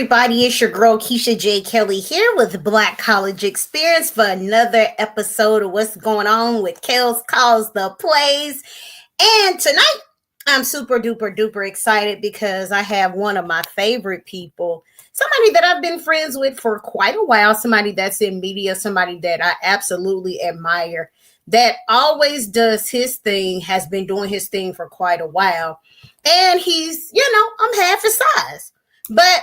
everybody, it's your girl Keisha J. Kelly here with Black College Experience for another episode of What's Going On with Kels Calls the Plays. And tonight, I'm super duper duper excited because I have one of my favorite people, somebody that I've been friends with for quite a while, somebody that's in media, somebody that I absolutely admire, that always does his thing, has been doing his thing for quite a while. And he's, I'm half his size. But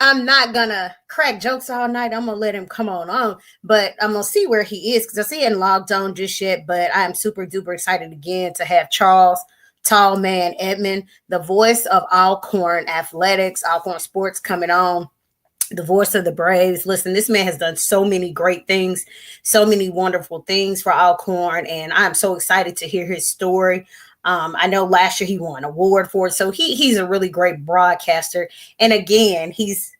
I'm not gonna crack jokes all night. I'm gonna let him come on, but I'm gonna see where he is because I see he hadn't logged on just yet. But I am super duper excited again to have Charles Tall Man Edmond, the voice of Alcorn Athletics, Alcorn Sports, coming on. The voice of the Braves. Listen, this man has done so many great things, so many wonderful things for Alcorn, and I'm so excited to hear his story. I know last year he won an award for it, so he's a really great broadcaster. And again, he's,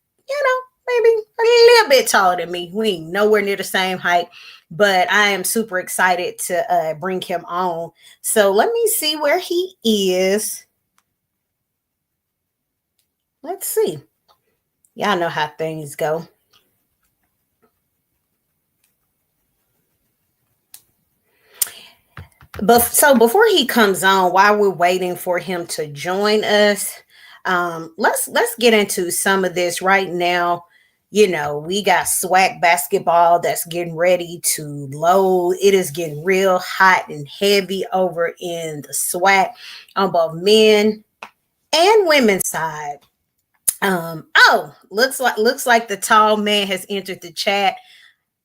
maybe a little bit taller than me. We ain't nowhere near the same height, but I am super excited to bring him on. So let me see where he is. Let's see. Y'all know how things go. But so before he comes on, while we're waiting for him to join us, let's get into some of this right now. We got SWAC basketball that's getting ready to load. It is getting real hot and heavy over in the SWAC on both men and women's side. Looks like the tall man has entered the chat.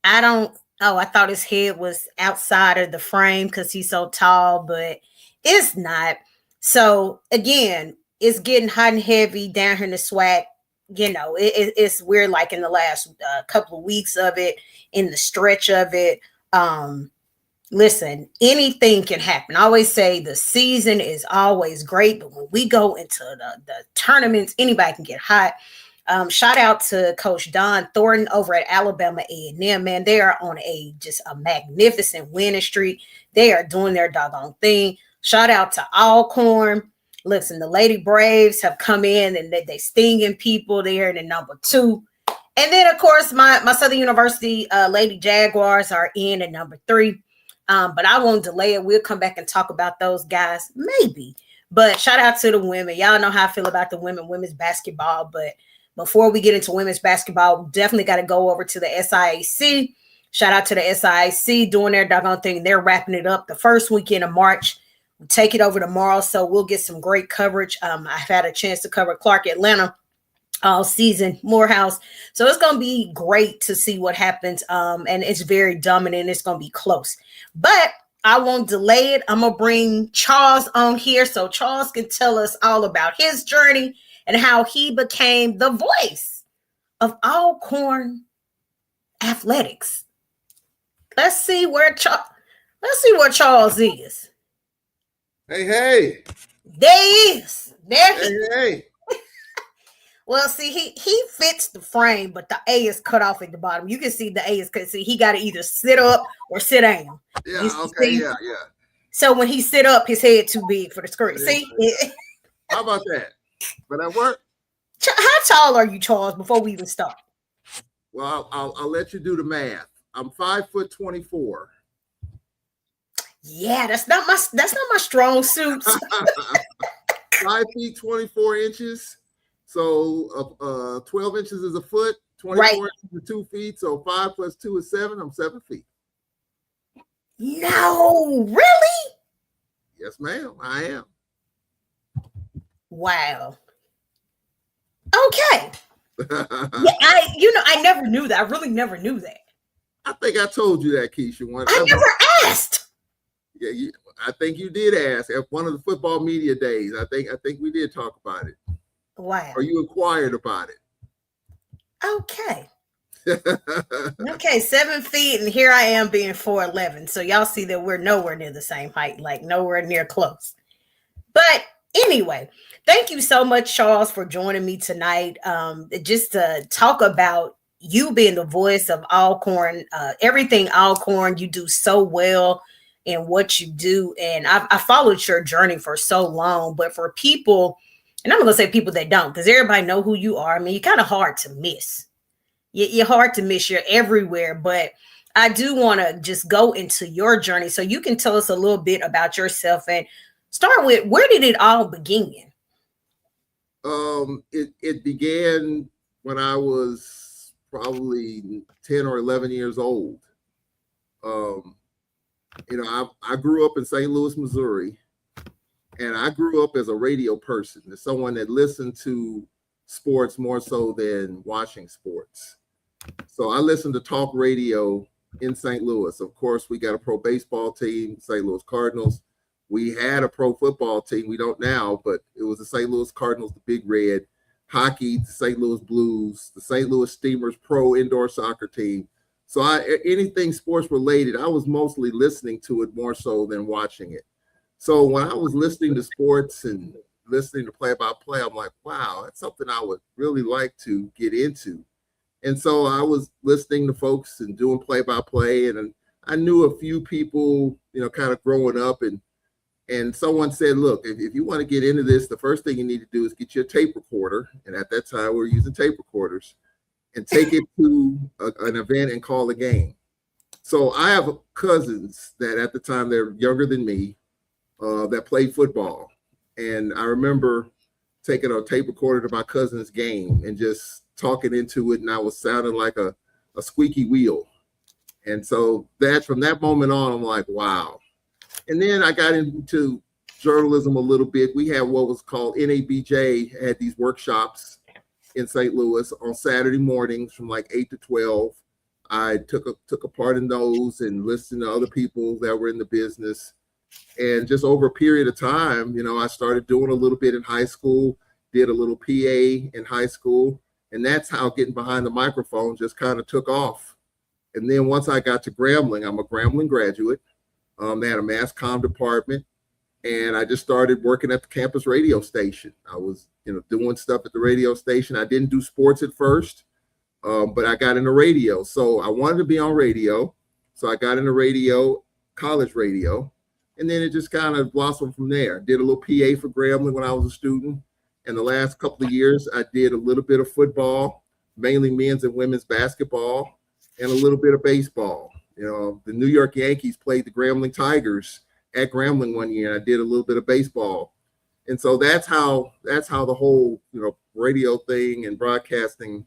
I thought his head was outside of the frame because he's so tall, but it's not. So again, it's getting hot and heavy down here in the SWAC. It's weird, like in the last couple of weeks of it, in the stretch of it. Listen, anything can happen. I always say the season is always great, but when we go into the tournaments, anybody can get hot. Shout out to Coach Don Thornton over at Alabama A&M, man. They are on just a magnificent winning streak. They are doing their doggone thing. Shout out to Alcorn. Listen, the Lady Braves have come in and they stinging people. They're in the number 2. And then, of course, my Southern University Lady Jaguars are in at number 3. But I won't delay it. We'll come back and talk about those guys, maybe. But shout out to the women. Y'all know how I feel about the women's basketball. But before we get into women's basketball, we definitely got to go over to the SIAC. Shout out to the SIAC doing their doggone thing. They're wrapping it up the first weekend of March. We'll take it over tomorrow, so we'll get some great coverage. I've had a chance to cover Clark Atlanta all season, Morehouse. So it's going to be great to see what happens. And it's very dominant. It's going to be close. But I won't delay it. I'm going to bring Charles on here so Charles can tell us all about his journey and how he became the voice of Alcorn Athletics. Let's see where Charles is. Hey. There he is. Hey. Well, see, he fits the frame, but the A is cut off at the bottom. You can see the A is cut. See, he got to either sit up or sit down. Yeah, okay, yeah. So when he sit up, his head too big for the screen. See? How about that? Will that work? How tall are you, Charles, before we even start? Well, I'll let you do the math. I'm 5'24". Yeah, that's not my strong suit. 5 feet 24 inches. So 12 inches is a foot, 24 inches is 2 feet. So 5 plus 2 is 7. I'm 7 feet. No, really? Yes, ma'am. I am. Wow. Okay. I never knew that. I really never knew that. I think I told you that, Keisha. I never asked. Yeah, I think you did ask at one of the football media days. I think we did talk about it. Wow. Or you inquired about it. Okay. Okay, 7 feet, and here I am being 4'11". So y'all see that we're nowhere near the same height, like nowhere near close. But anyway, thank you so much, Charles, for joining me tonight. Just to talk about you being the voice of Alcorn, everything Alcorn, you do so well in what you do. And I followed your journey for so long, but for people And I'm gonna say people that don't, because everybody know who you are. I mean, you're kind of hard to miss. You're hard to miss. You're everywhere. But I do want to just go into your journey so you can tell us a little bit about yourself and start with, where did it all begin? It began when I was probably 10 or 11 years old. I grew up in St. Louis, Missouri, and I grew up as a radio person, as someone that listened to sports more so than watching sports. So I listened to talk radio in St. Louis. Of course, we got a pro baseball team, St. Louis Cardinals. We had a pro football team. We don't now, but it was the St. Louis Cardinals, the Big Red. Hockey, the St. Louis Blues, the St. Louis Steamers pro indoor soccer team. So anything sports related, I was mostly listening to it more so than watching it. So when I was listening to sports and listening to play-by-play, I'm like, wow, that's something I would really like to get into. And so I was listening to folks and doing play-by-play, and I knew a few people, kind of growing up, and someone said, look, if you want to get into this, the first thing you need to do is get your tape recorder. And at that time, we were using tape recorders, and take it to an event and call a game. So I have cousins that at the time, they're younger than me, that played football. And I remember taking a tape recorder to my cousin's game and just talking into it, and I was sounding like a squeaky wheel. And so from that moment on, I'm like, wow. And then I got into journalism a little bit. We had what was called NABJ, had these workshops in St. Louis on Saturday mornings from like 8 to 12. I took a part in those and listened to other people that were in the business. And just over a period of time, I started doing a little bit in high school, did a little PA in high school. And that's how getting behind the microphone just kind of took off. And then once I got to Grambling, I'm a Grambling graduate. They had a mass comm department, and I just started working at the campus radio station. I was, doing stuff at the radio station. I didn't do sports at first, but I got into radio. So I wanted to be on radio. So I got into radio, college radio, and then it just kind of blossomed from there. Did a little PA for Grambling when I was a student. And the last couple of years, I did a little bit of football, mainly men's and women's basketball, and a little bit of baseball. The New York Yankees played the Grambling Tigers at Grambling one year. I did a little bit of baseball. And so that's how the whole, radio thing and broadcasting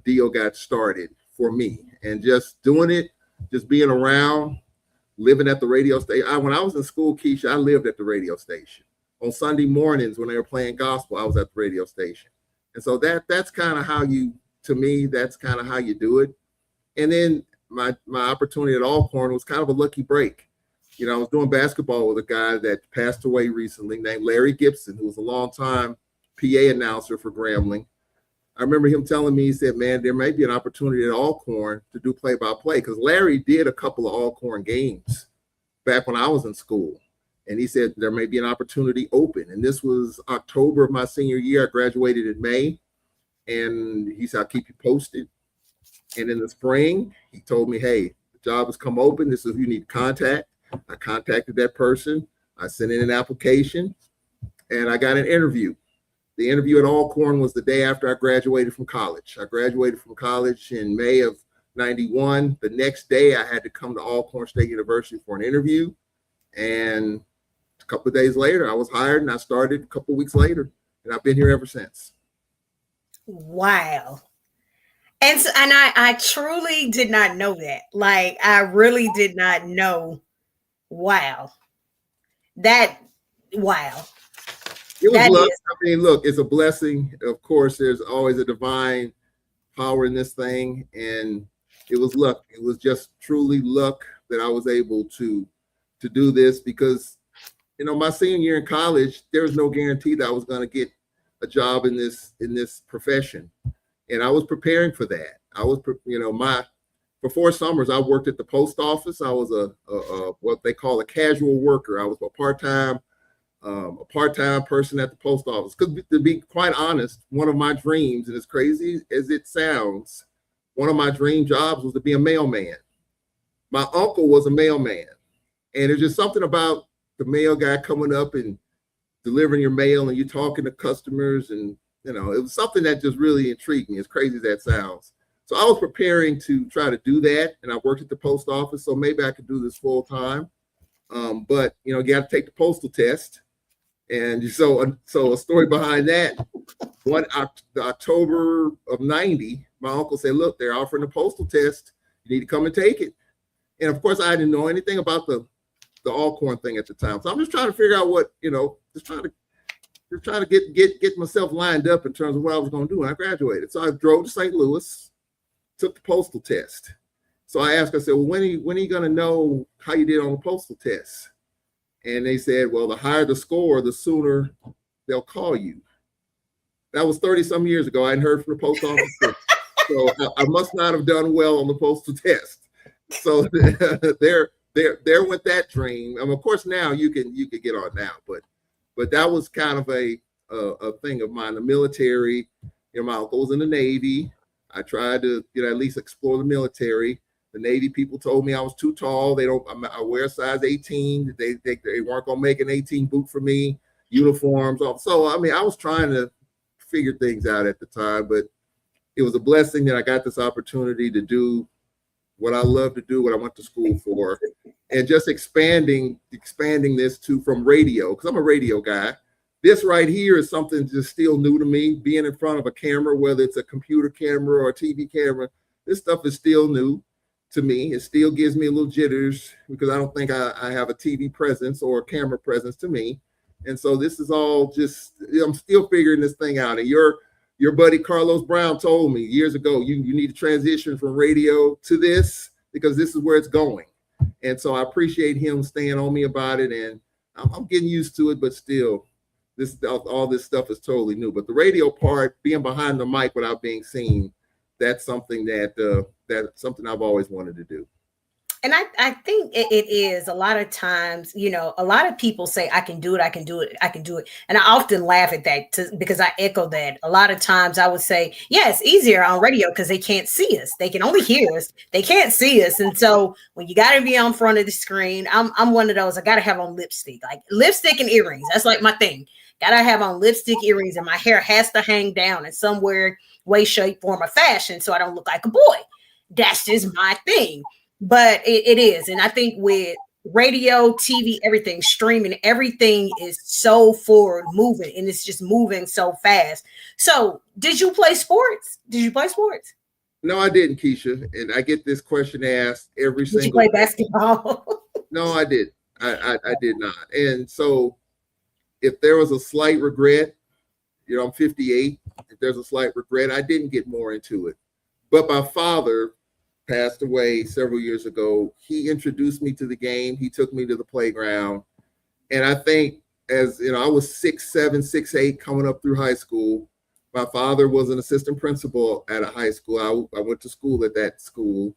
deal got started for me. And just doing it, just being around, living at the radio station. When I was in school, Keisha, I lived at the radio station. On Sunday mornings when they were playing gospel, I was at the radio station. And so that's kind of how that's kind of how you do it. And then my opportunity at Alcorn was kind of a lucky break. I was doing basketball with a guy that passed away recently named Larry Gibson, who was a longtime PA announcer for Grambling. I remember him telling me, he said, man, there may be an opportunity at Alcorn to do play-by-play, because Larry did a couple of Alcorn games back when I was in school. And he said there may be an opportunity open. And this was October of my senior year. I graduated in May. And he said, I'll keep you posted. And in the spring, he told me, hey, the job has come open. This is who you need to contact. I contacted that person. I sent in an application, and I got an interview. The interview at Alcorn was the day after I graduated from college. I graduated from college in May of 91. The next day, I had to come to Alcorn State University for an interview. And a couple of days later, I was hired, and I started a couple of weeks later. And I've been here ever since. Wow. And I truly did not know that. Like, I really did not know. Wow. Wow. It was luck. I mean, look, it's a blessing. Of course, there's always a divine power in this thing. And it was luck. It was just truly luck that I was able to do this, because, my senior year in college, there was no guarantee that I was going to get a job in this profession. And I was preparing for that. I was, for 4 summers, I worked at the post office. I was a what they call a casual worker. I was a part-time person at the post office. Because to be quite honest, one of my dreams, and as crazy as it sounds, one of my dream jobs was to be a mailman. My uncle was a mailman. And there's just something about the mail guy coming up and delivering your mail and you're talking to customers, and it was something that just really intrigued me, as crazy as that sounds. So I was preparing to try to do that, and I worked at the post office, so maybe I could do this full time. But you got to take the postal test, and so a story behind that. The October of '90, my uncle said, "Look, they're offering the postal test. You need to come and take it." And of course, I didn't know anything about the Alcorn thing at the time, so I'm just trying to figure out what just trying to get myself lined up in terms of what I was going to do when I graduated. So I drove to St. Louis, took the postal test. So I asked, I said, well, when are you going to know how you did on the postal test? And they said, well, the higher the score, the sooner they'll call you. That was 30 some years ago. I hadn't heard from the post office. So I must not have done well on the postal test. So there went that dream. Of course, now you can get on now, but that was kind of a thing of mine. The military, my uncle was in the Navy. I tried to at least explore the military. The Navy people told me I was too tall. I wear size 18. They weren't gonna make an 18 boot for me. Uniforms. So I was trying to figure things out at the time, but it was a blessing that I got this opportunity to do what I love to do, what I went to school for, and just expanding this from radio, because I'm a radio guy. This right here is something just still new to me, being in front of a camera, whether it's a computer camera or a TV camera. This stuff is still new to me. It still gives me a little jitters because I don't think I have a TV presence or a camera presence to me. And so this is all just, I'm still figuring this thing out. And your buddy Carlos Brown told me years ago, you need to transition from radio to this because this is where it's going. And so I appreciate him staying on me about it. And I'm getting used to it, but still, all this stuff is totally new. But the radio part, being behind the mic without being seen, that's something that's something I've always wanted to do. And I think it is a lot of times, a lot of people say, I can do it. I can do it. I can do it. And I often laugh at that because I echo that. A lot of times I would say, yeah, it's easier on radio because they can't see us. They can only hear us. They can't see us. And so when you got to be on front of the screen, I'm one of those. I got to have on lipstick, like lipstick and earrings. That's like my thing. Got to have on lipstick, earrings, and my hair has to hang down in some weird way, shape, form, or fashion so I don't look like a boy. That's just my thing. But it is. And I think with radio, TV, everything, streaming, everything is so forward moving, and it's just moving so fast. So did you play sports? No, I didn't, Keisha. And I get this question asked every single. Did you play basketball? No, I didn't. I did not. And so if there was a slight regret, I'm 58. If there's a slight regret, I didn't get more into it. But my father passed away several years ago. He introduced me to the game. He took me to the playground. And I think as I was 6'7", 6'8", coming up through high school. My father was an assistant principal at a high school. I went to school at that school.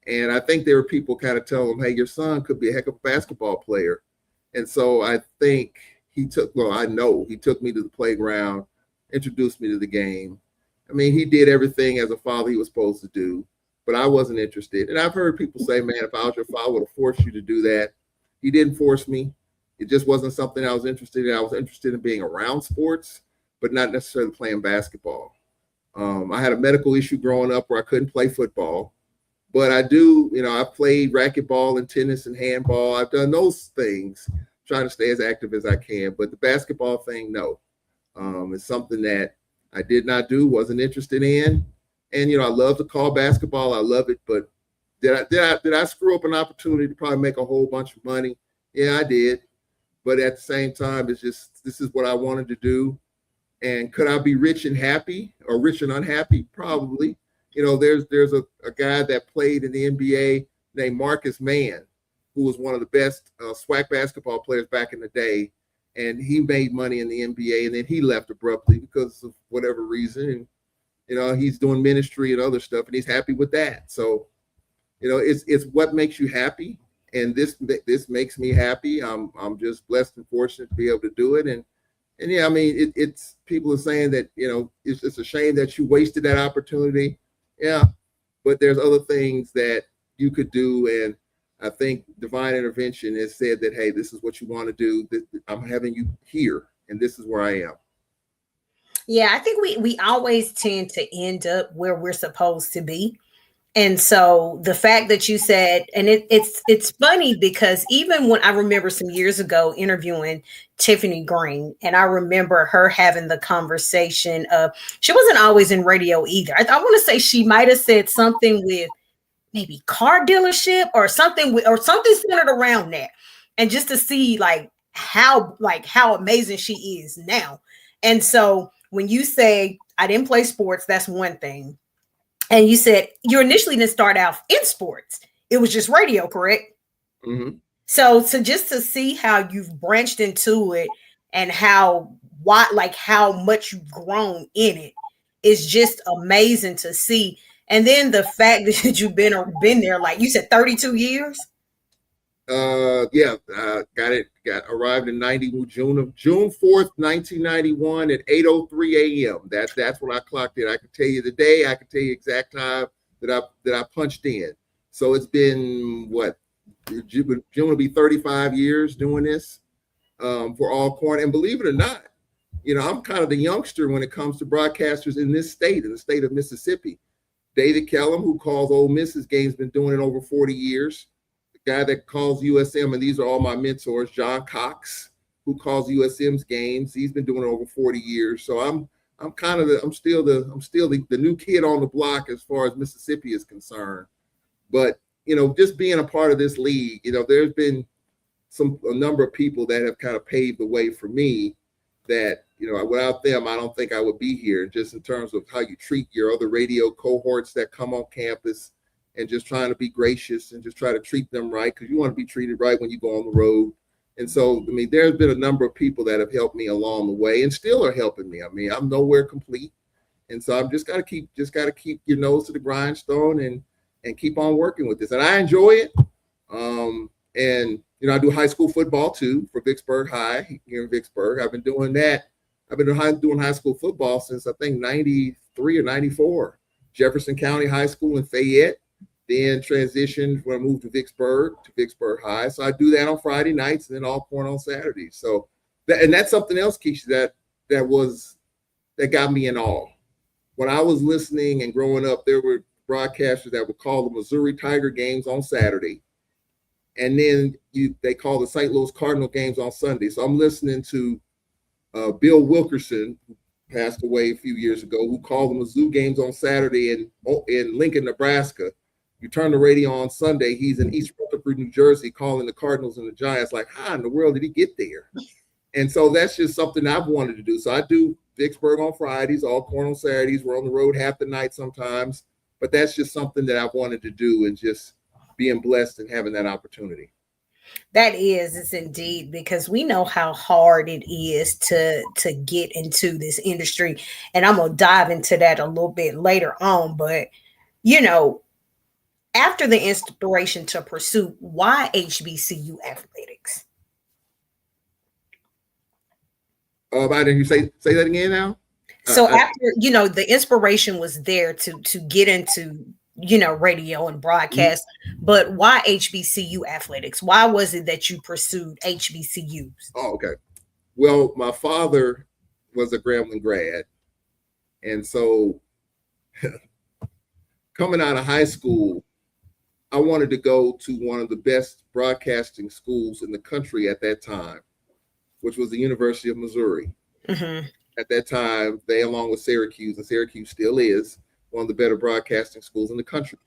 And I think there were people kind of telling him, hey, your son could be a heck of a basketball player. And so I think I know he took me to the playground, introduced me to the game. He did everything as a father he was supposed to do. But I wasn't interested. And I've heard people say, man, if I was your father, I would have forced you to do that. He didn't force me. It just wasn't something I was interested in. I was interested in being around sports, but not necessarily playing basketball. I had a medical issue growing up where I couldn't play football. But I do, I've played racquetball and tennis and handball. I've done those things, trying to stay as active as I can. But the basketball thing, no. It's something that I did not do, wasn't interested in. And, I love to call basketball. I love it. But did I screw up an opportunity to probably make a whole bunch of money? Yeah, I did. But at the same time, it's just, this is what I wanted to do. And could I be rich and happy or rich and unhappy? Probably. There's a guy that played in the NBA named Marcus Mann, who was one of the best SWAC basketball players back in the day. And he made money in the NBA, and then he left abruptly because of whatever reason. And he's doing ministry and other stuff, and he's happy with that. So, it's what makes you happy, and this makes me happy. I'm just blessed and fortunate to be able to do it. And yeah, it's people are saying that it's a shame that you wasted that opportunity. Yeah, but there's other things that you could do, and I think divine intervention has said that, hey, this is what you want to do. I'm having you here. and this is where I am. Yeah, I think we always tend to end up where we're supposed to be. And so the fact that you said, and it's funny because even when I remember some years ago interviewing Tiffany Green, and I remember her having the conversation of she wasn't always in radio either. I want to say she might have said something with maybe car dealership or something or something centered around that. And just to see how amazing she is now. And so when you say I didn't play sports, that's one thing. And you said you initially didn't start out in sports. It was just radio, correct? Mm-hmm. So just to see how you've branched into it and how much you've grown in it is just amazing to see. And then the fact that you've been there, like you said, 32 years. Got arrived in June 4th, 1991 at 8:03 a.m. That's when I clocked in. I can tell you the day, I can tell you exact time that I punched in. So it's been what, June will be 35 years doing this for Alcorn. And believe it or not, I'm kind of the youngster when it comes to broadcasters in the state of Mississippi. David Kellum, who calls Ole Miss's games, been doing it over 40 years. Guy that calls USM, and these are all my mentors, John Cox, who calls USM's games. He's been doing it over 40 years. So I'm still the new kid on the block as far as Mississippi is concerned. But just being a part of this league, there's been a number of people that have kind of paved the way for me that, without them, I don't think I would be here, just in terms of how you treat your other radio cohorts that come on campus, and just trying to be gracious and just try to treat them right, because you want to be treated right when you go on the road. And so, there's been a number of people that have helped me along the way and still are helping me. I'm nowhere complete. And so I've just got to keep your nose to the grindstone and keep on working with this. And I enjoy it. And I do high school football too for Vicksburg High here in Vicksburg. I've been doing that. I've been doing high school football since I think 93 or 94. Jefferson County High School in Fayette. Then transitioned when I moved to Vicksburg High. So I do that on Friday nights and then Alcorn on Saturdays. So that's something else, Keisha, that got me in awe. When I was listening and growing up, there were broadcasters that would call the Missouri Tiger games on Saturday. And then they call the St. Louis Cardinal games on Sunday. So I'm listening to Bill Wilkerson, who passed away a few years ago, who called the Mizzou games on Saturday in Lincoln, Nebraska. You turn the radio on Sunday, he's in East Rutherford, New Jersey, calling the Cardinals and the Giants. Like, how in the world did he get there? And so that's just something I've wanted to do. So I do Vicksburg on Fridays, Alcorn on Saturdays. We're on the road half the night sometimes. But that's just something that I've wanted to do, and just being blessed and having that opportunity. It's indeed, because we know how hard it is to get into this industry. And I'm going to dive into that a little bit later on. But, after the inspiration to pursue, why HBCU athletics? Why didn't you say that again now? So after, the inspiration was there to get into, radio and broadcast, but why HBCU athletics? Why was it that you pursued HBCUs? Oh, okay. Well, my father was a Grambling grad. And so coming out of high school, I wanted to go to one of the best broadcasting schools in the country at that time, which was the University of Missouri. Mm-hmm. At that time, they, along with Syracuse, and Syracuse still is one of the better broadcasting schools in the country.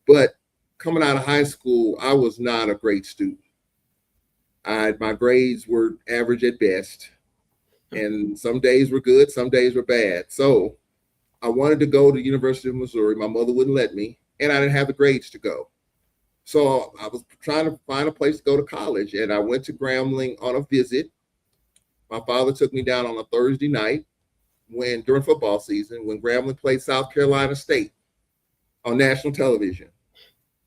But coming out of high school, I was not a great student. My grades were average at best, and some days were good, some days were bad. So I wanted to go to the University of Missouri. My mother wouldn't let me, and I didn't have the grades to go. So I was trying to find a place to go to college, and I went to Grambling on a visit. My father took me down on a Thursday night during football season, when Grambling played South Carolina State on national television.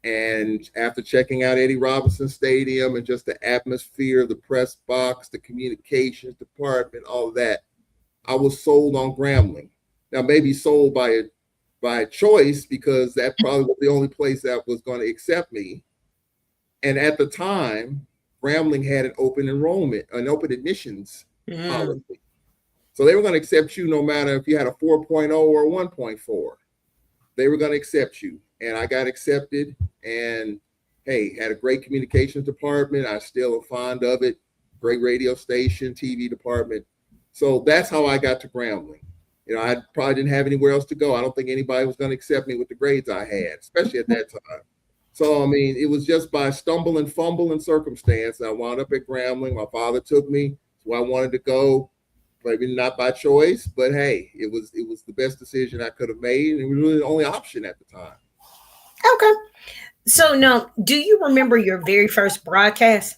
And after checking out Eddie Robinson Stadium and just the atmosphere, the press box, the communications department, all of that, I was sold on Grambling. Now, maybe sold by choice, because that probably was the only place that was going to accept me. And at the time, Grambling had an open admissions policy. So they were going to accept you no matter if you had a 4.0 or a 1.4. They were going to accept you. And I got accepted, and hey, had a great communications department. I still am fond of it. Great radio station, TV department. So that's how I got to Grambling. You know, I probably didn't have anywhere else to go. I don't think anybody was going to accept me with the grades I had, especially at that time. So, I mean, it was just by stumble and fumble and circumstance. I wound up at Grambling. My father took me. That's where I wanted to go. Maybe not by choice, but hey, it was the best decision I could have made. And it was really the only option at the time. Okay. So now, do you remember your very first broadcast?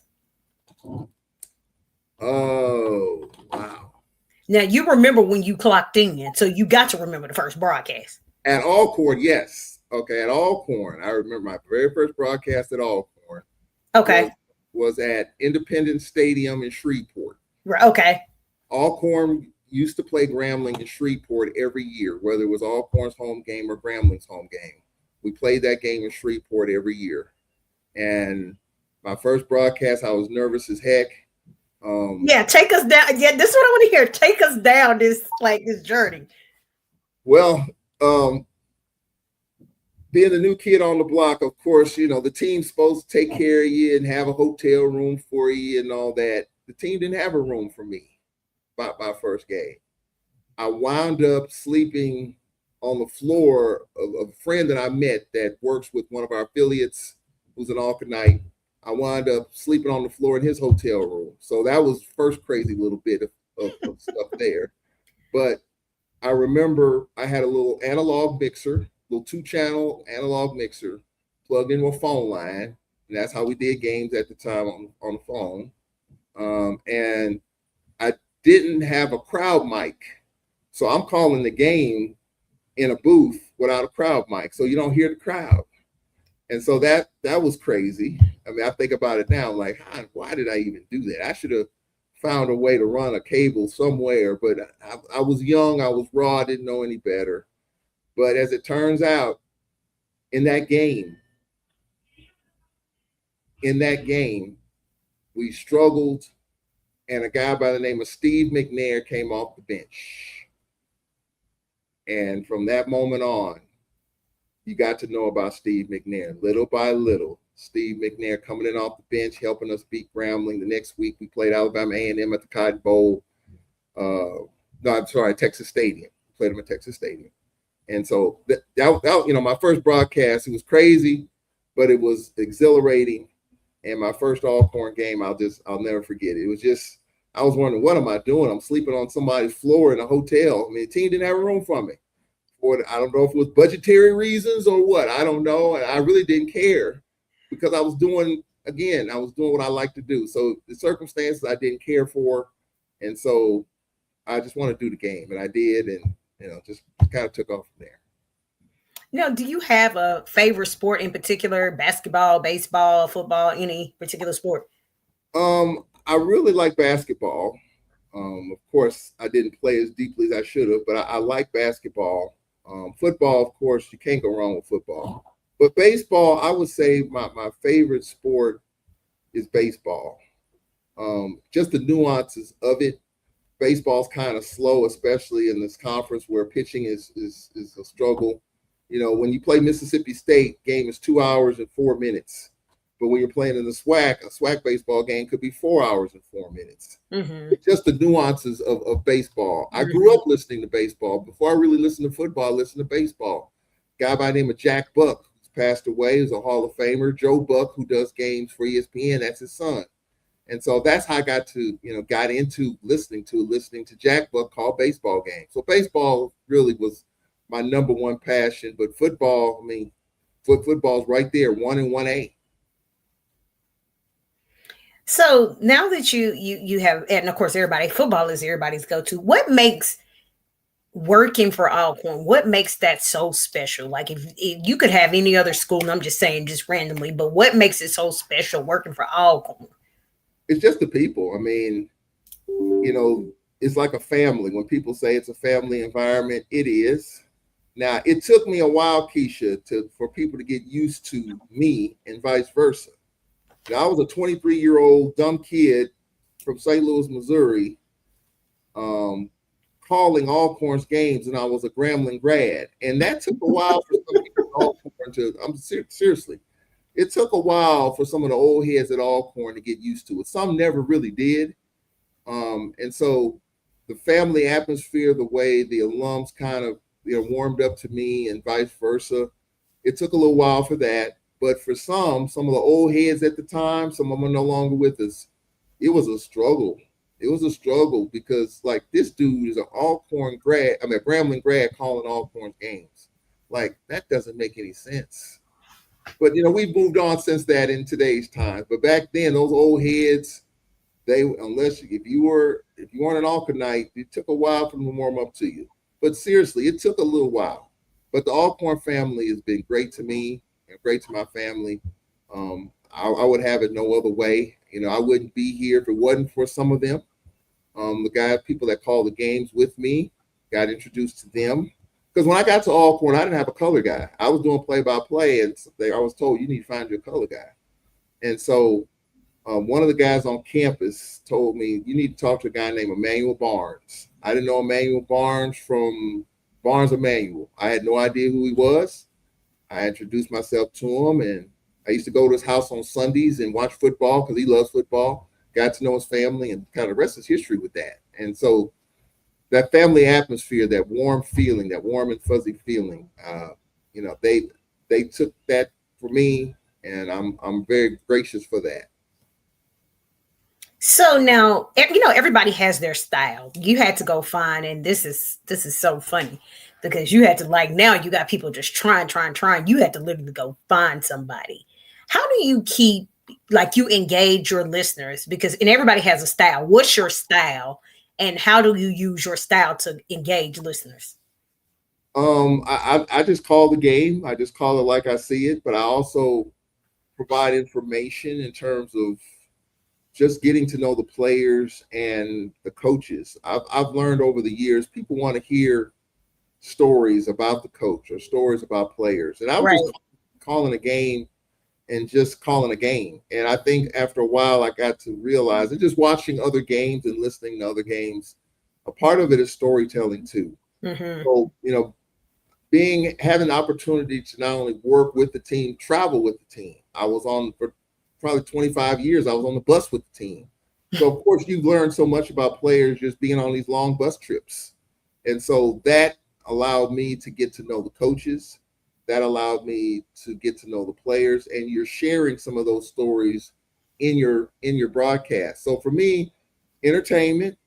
Oh, wow. Now, you remember when you clocked in, so you got to remember the first broadcast. At Alcorn, yes. Okay, at Alcorn. I remember my very first broadcast at Alcorn. Okay. Was at Independence Stadium in Shreveport. Right. Okay. Alcorn used to play Grambling in Shreveport every year, whether it was Alcorn's home game or Grambling's home game. We played that game in Shreveport every year. And my first broadcast, I was nervous as heck. Yeah, take us down. Yeah, this is what I want to hear. Take us down this journey. Well, being the new kid on the block, of course, you know, the team's supposed to take care of you and have a hotel room for you and all that. The team didn't have a room for me by my first game. I wound up sleeping on the floor of a friend that I met that works with one of our affiliates, who's an Alcornite. I wound up sleeping on the floor in his hotel room. So that was first crazy little bit of stuff there. But I remember I had a little analog mixer, little 2-channel analog mixer plugged into a phone line. And that's how we did games at the time on the phone. And I didn't have a crowd mic. So I'm calling the game in a booth without a crowd mic. So you don't hear the crowd. And so that was crazy. I mean, I think about it now, like, why did I even do that? I should have found a way to run a cable somewhere, but I was young, I was raw, I didn't know any better. But as it turns out, in that game, we struggled, and a guy by the name of Steve McNair came off the bench. And from that moment on, you got to know about Steve McNair little by little. Steve McNair coming in off the bench, helping us beat Grambling. The next week, we played Alabama A&M at the Cotton Bowl. Texas Stadium. We played them at Texas Stadium. And so that you know, my first broadcast, it was crazy, but it was exhilarating. And my first Alcorn game, I'll never forget it. It was just, I was wondering, what am I doing? I'm sleeping on somebody's floor in a hotel. I mean, the team didn't have a room for me. I don't know if it was budgetary reasons or what. I don't know. And I really didn't care because I was doing what I like to do. So the circumstances I didn't care for. And so I just wanted to do the game. And I did. And, you know, just kind of took off from there. Now, do you have a favorite sport in particular? Basketball, baseball, football, any particular sport? I really like basketball. Of course, I didn't play as deeply as I should have, but I like basketball. Football, of course, you can't go wrong with football. But baseball, I would say my favorite sport is baseball. Just the nuances of it. Baseball's kind of slow, especially in this conference where pitching is a struggle. You know, when you play Mississippi State, game is 2 hours and 4 minutes. But when you're playing in the SWAC, a SWAC baseball game could be 4 hours and 4 minutes. Mm-hmm. It's just the nuances of baseball. I grew up listening to baseball. Before I really listened to football, I listened to baseball. A guy by the name of Jack Buck, who's passed away, is a Hall of Famer. Joe Buck, who does games for ESPN, that's his son. And so that's how I got into listening to Jack Buck call baseball games. So baseball really was my number one passion. But football, I mean, football's right there, 1 and 1A. So now that you have, and of course, football is everybody's go-to. What makes working for Alcorn, what makes that so special? Like if you could have any other school, and I'm just saying just randomly, but what makes it so special working for Alcorn? It's just the people. I mean, you know, it's like a family. When people say it's a family environment, it is. Now, it took me a while, Keisha, for people to get used to me and vice versa. Now, I was a 23-year-old dumb kid from St. Louis, Missouri, um, calling Alcorn's games, and I was a Grambling grad, and that took a while for some people at Alcorn to. Seriously, it took a while for some of the old heads at Alcorn to get used to it. Some never really did, and so the family atmosphere, the way the alums kind of warmed up to me, and vice versa. It took a little while for that, but for some of the old heads at the time, some of them are no longer with us. It was a struggle. It was a struggle because like this dude is an Alcorn grad, I mean a Grambling grad calling Alcorn games. Like that doesn't make any sense. But we've moved on since that in today's times. But back then, those old heads, they unless if you weren't an Alcornite, it took a while for them to warm up to you. But seriously, it took a little while. But the Alcorn family has been great to me and great to my family. I would have it no other way. I wouldn't be here if it wasn't for some of them. People that call the games with me, got introduced to them. Because when I got to Alcorn, I didn't have a color guy. I was doing play-by-play, and I was told you need to find your color guy. And so one of the guys on campus told me, you need to talk to a guy named Emmanuel Barnes. I didn't know Emmanuel Barnes from Barnes Emmanuel. I had no idea who he was. I introduced myself to him, and I used to go to his house on Sundays and watch football because he loves football. Got to know his family, and kind of the rest is history with that. And so that family atmosphere, that warm feeling, that warm and fuzzy feeling, they took that for me, and I'm very gracious for that. So now, everybody has their style. You had to go find, and this is so funny because you had to now you got people just trying. You had to literally go find somebody. How do you keep you engage your listeners? And everybody has a style. What's your style, and how do you use your style to engage listeners? I just call the game. I just call it like I see it, but I also provide information in terms of just getting to know the players and the coaches. I've learned over the years, people want to hear stories about the coach or stories about players. And I was just calling a game and just calling a game. And I think after a while, I got to realize, and just watching other games and listening to other games, a part of it is storytelling too. Mm-hmm. So, having the opportunity to not only work with the team, travel with the team. I was on for probably 25 years. I was on the bus with the team. So of course you learn so much about players just being on these long bus trips. And so that allowed me to get to know the coaches. That allowed me to get to know the players, and you're sharing some of those stories in your broadcast. So for me, entertainment,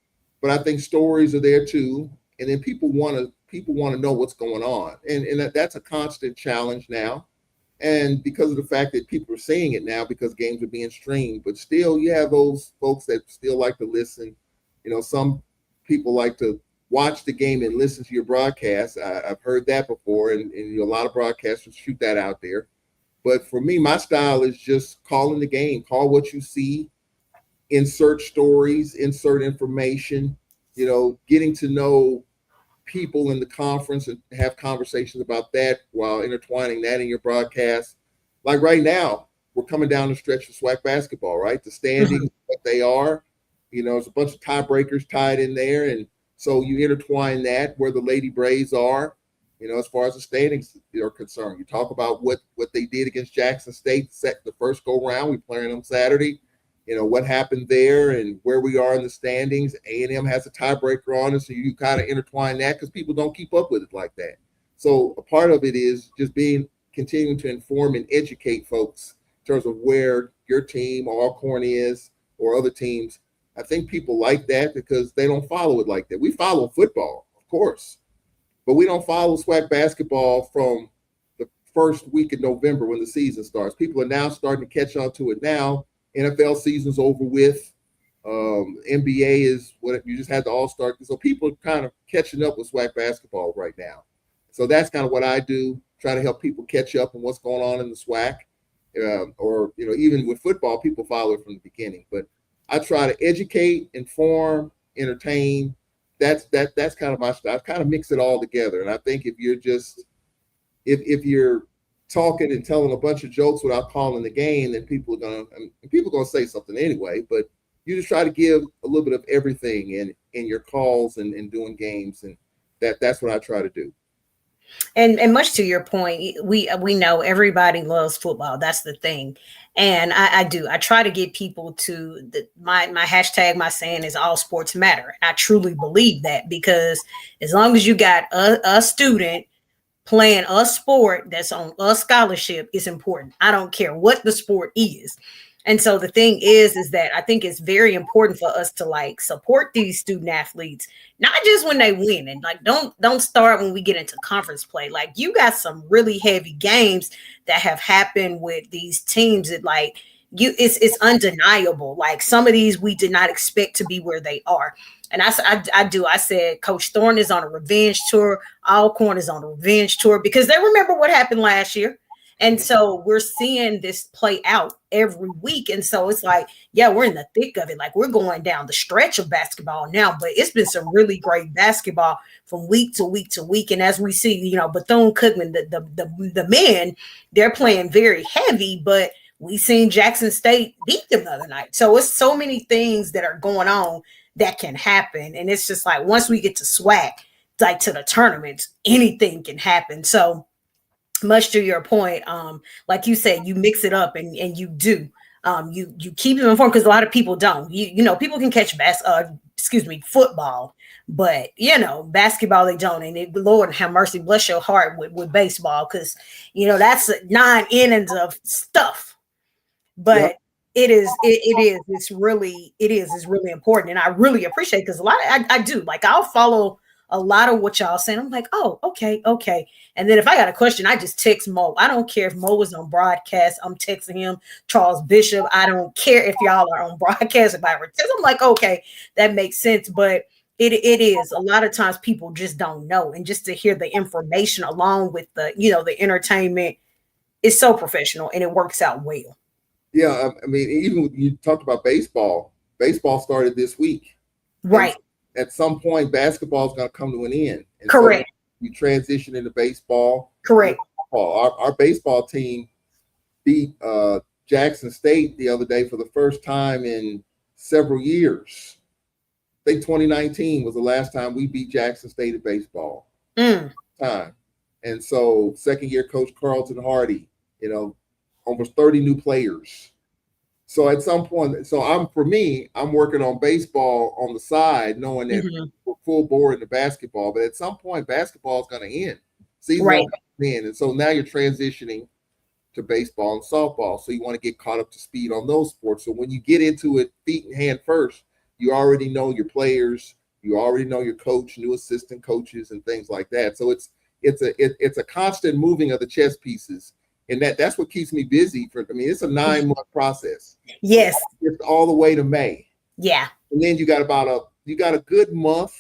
but I think stories are there too. And then people want to know what's going on. And that's a constant challenge now. And because of the fact that people are seeing it now because games are being streamed, but still you have those folks that still like to listen. Some people like to watch the game and listen to your broadcast. I've heard that before, and a lot of broadcasters shoot that out there. But for me, my style is just calling the game. Call what you see, insert stories, insert information, getting to know people in the conference and have conversations about that while intertwining that in your broadcast. Like right now, we're coming down the stretch of SWAC basketball, right? The standings, what they are, there's a bunch of tiebreakers tied in there. And so you intertwine that where the Lady Braves are, as far as the standings are concerned. You talk about what they did against Jackson State, set the first go round. We playing them Saturday. What happened there and where we are in the standings. A&M has a tiebreaker on it, so you kind of intertwine that because people don't keep up with it like that. So a part of it is just continuing to inform and educate folks in terms of where your team or Alcorn is or other teams. I think people like that because they don't follow it like that. We follow football, of course, but we don't follow SWAC basketball from the first week of November when the season starts. People are now starting to catch on to it now. NFL season's over with. NBA is what you just had the All-Star. So people are kind of catching up with SWAC basketball right now. So that's kind of what I do, try to help people catch up on what's going on in the SWAC. Or even with football, people follow it from the beginning. But I try to educate, inform, entertain. That's kind of my style. I kind of mix it all together. And I think if if you're talking and telling a bunch of jokes without calling the game, then people are gonna say something anyway. But you just try to give a little bit of everything in your calls and doing games, and that's what I try to do. And much to your point, we know everybody loves football. That's the thing. And I try to get people to my hashtag, my saying is all sports matter. I truly believe that, because as long as you got a student playing a sport that's on a scholarship is important. I don't care what the sport is. And so the thing is that I think it's very important for us to like support these student athletes, not just when they win, and like don't start when we get into conference play. Like, you got some really heavy games that have happened with these teams that like it's undeniable. Like, some of these we did not expect to be where they are. And I said Coach Thorne is on a revenge tour. Alcorn is on a revenge tour, because they remember what happened last year. And so we're seeing this play out every week. And so it's like, yeah, we're in the thick of it. Like, we're going down the stretch of basketball now, but it's been some really great basketball from week to week to week. And as we see, you know, Bethune-Cookman, the men, they're playing very heavy, but we seen Jackson State beat them the other night. So it's so many things that are going on that can happen. And it's just like, once we get to SWAC, like to the tournaments, anything can happen. So much to your point, like you said, you mix it up and you do. You keep them informed, because a lot of people don't. You know, people can catch football, but you know, basketball they don't. And Lord have mercy, bless your heart with baseball, because you know that's 9 innings of stuff. But yep. It's really important, and I really appreciate, because a lot of I do like, I'll follow a lot of what y'all saying. I'm like, oh, okay. And then if I got a question, I just text Mo. I don't care if Mo is on broadcast. I'm texting him. Charles Bishop. I don't care if y'all are on broadcast. If I ever text, I'm like, okay, that makes sense. But it is a lot of times people just don't know, and just to hear the information along with the, you know, the entertainment is so professional, and it works out well. Yeah, I mean, even when you talked about baseball. Baseball started this week, right? At some point, basketball is going to come to an end. And correct. So you transition into baseball. Correct. Our baseball team beat Jackson State the other day for the first time in several years. I think 2019 was the last time we beat Jackson State at baseball. Time. And so second year coach Carlton Hardy, you know, almost 30 new players. So at some point, I'm working on baseball on the side, knowing that we're full board into basketball. But at some point, basketball is going to end. Season right. end. And so now you're transitioning to baseball and softball. So you want to get caught up to speed on those sports. So when you get into it feet and hand first, you already know your players, you already know your coach, new assistant coaches, and things like that. So it's a constant moving of the chess pieces. And that's what keeps me busy. It's a 9-month process. Yes. It's all the way to May. Yeah. And then you got a good month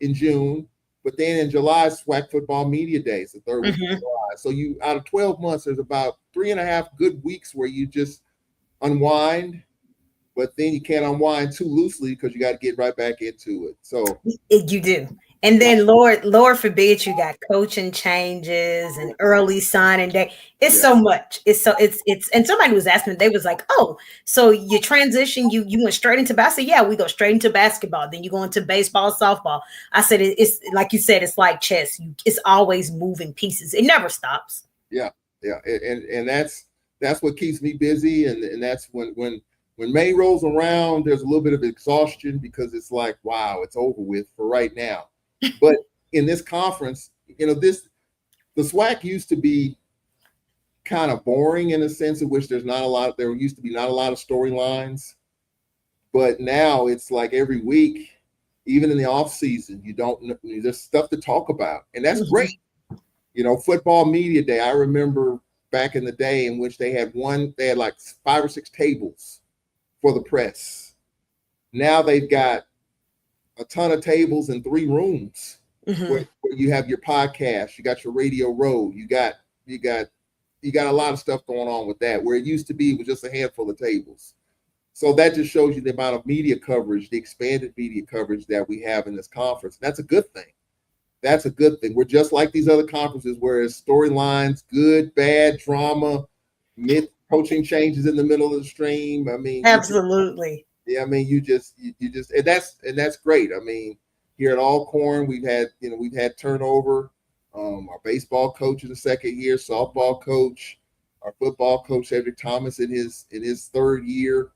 in June, but then in July, SWAC football media days, the third week of July. So you, out of 12 months, there's about 3.5 good weeks where you just unwind, but then you can't unwind too loosely because you got to get right back into it. So you do. And then Lord forbid you got coaching changes and early signing day. It's so much. It's and somebody was asking me, they was like, oh, so you transition, you went straight into basketball. I said, yeah, we go straight into basketball. Then you go into baseball, softball. I said, it's like you said, it's like chess. It's always moving pieces. It never stops. Yeah. Yeah. And that's what keeps me busy. And that's when May rolls around, there's a little bit of exhaustion because it's like, wow, it's over with for right now. But in this conference, you know, the SWAC used to be kind of boring in a sense in which there used to be not a lot of storylines. But now it's like every week, even in the off season, there's stuff to talk about. And that's great. You know, football media day. I remember back in the day in which they had like 5 or 6 tables for the press. Now they've got a ton of tables in 3 rooms where you have your podcast, you got your Radio Road, you got a lot of stuff going on with that, where it used to be it was just a handful of tables. So that just shows you the amount of media coverage, the expanded media coverage that we have in this conference. That's a good thing. That's a good thing. We're just like these other conferences where it's storylines, good, bad, drama, coaching changes in the middle of the stream. Absolutely. Yeah, I mean, you just and that's great. I mean, here at Alcorn, we've had turnover. Our baseball coach in the second year, softball coach, our football coach Cedric Thomas in his third year.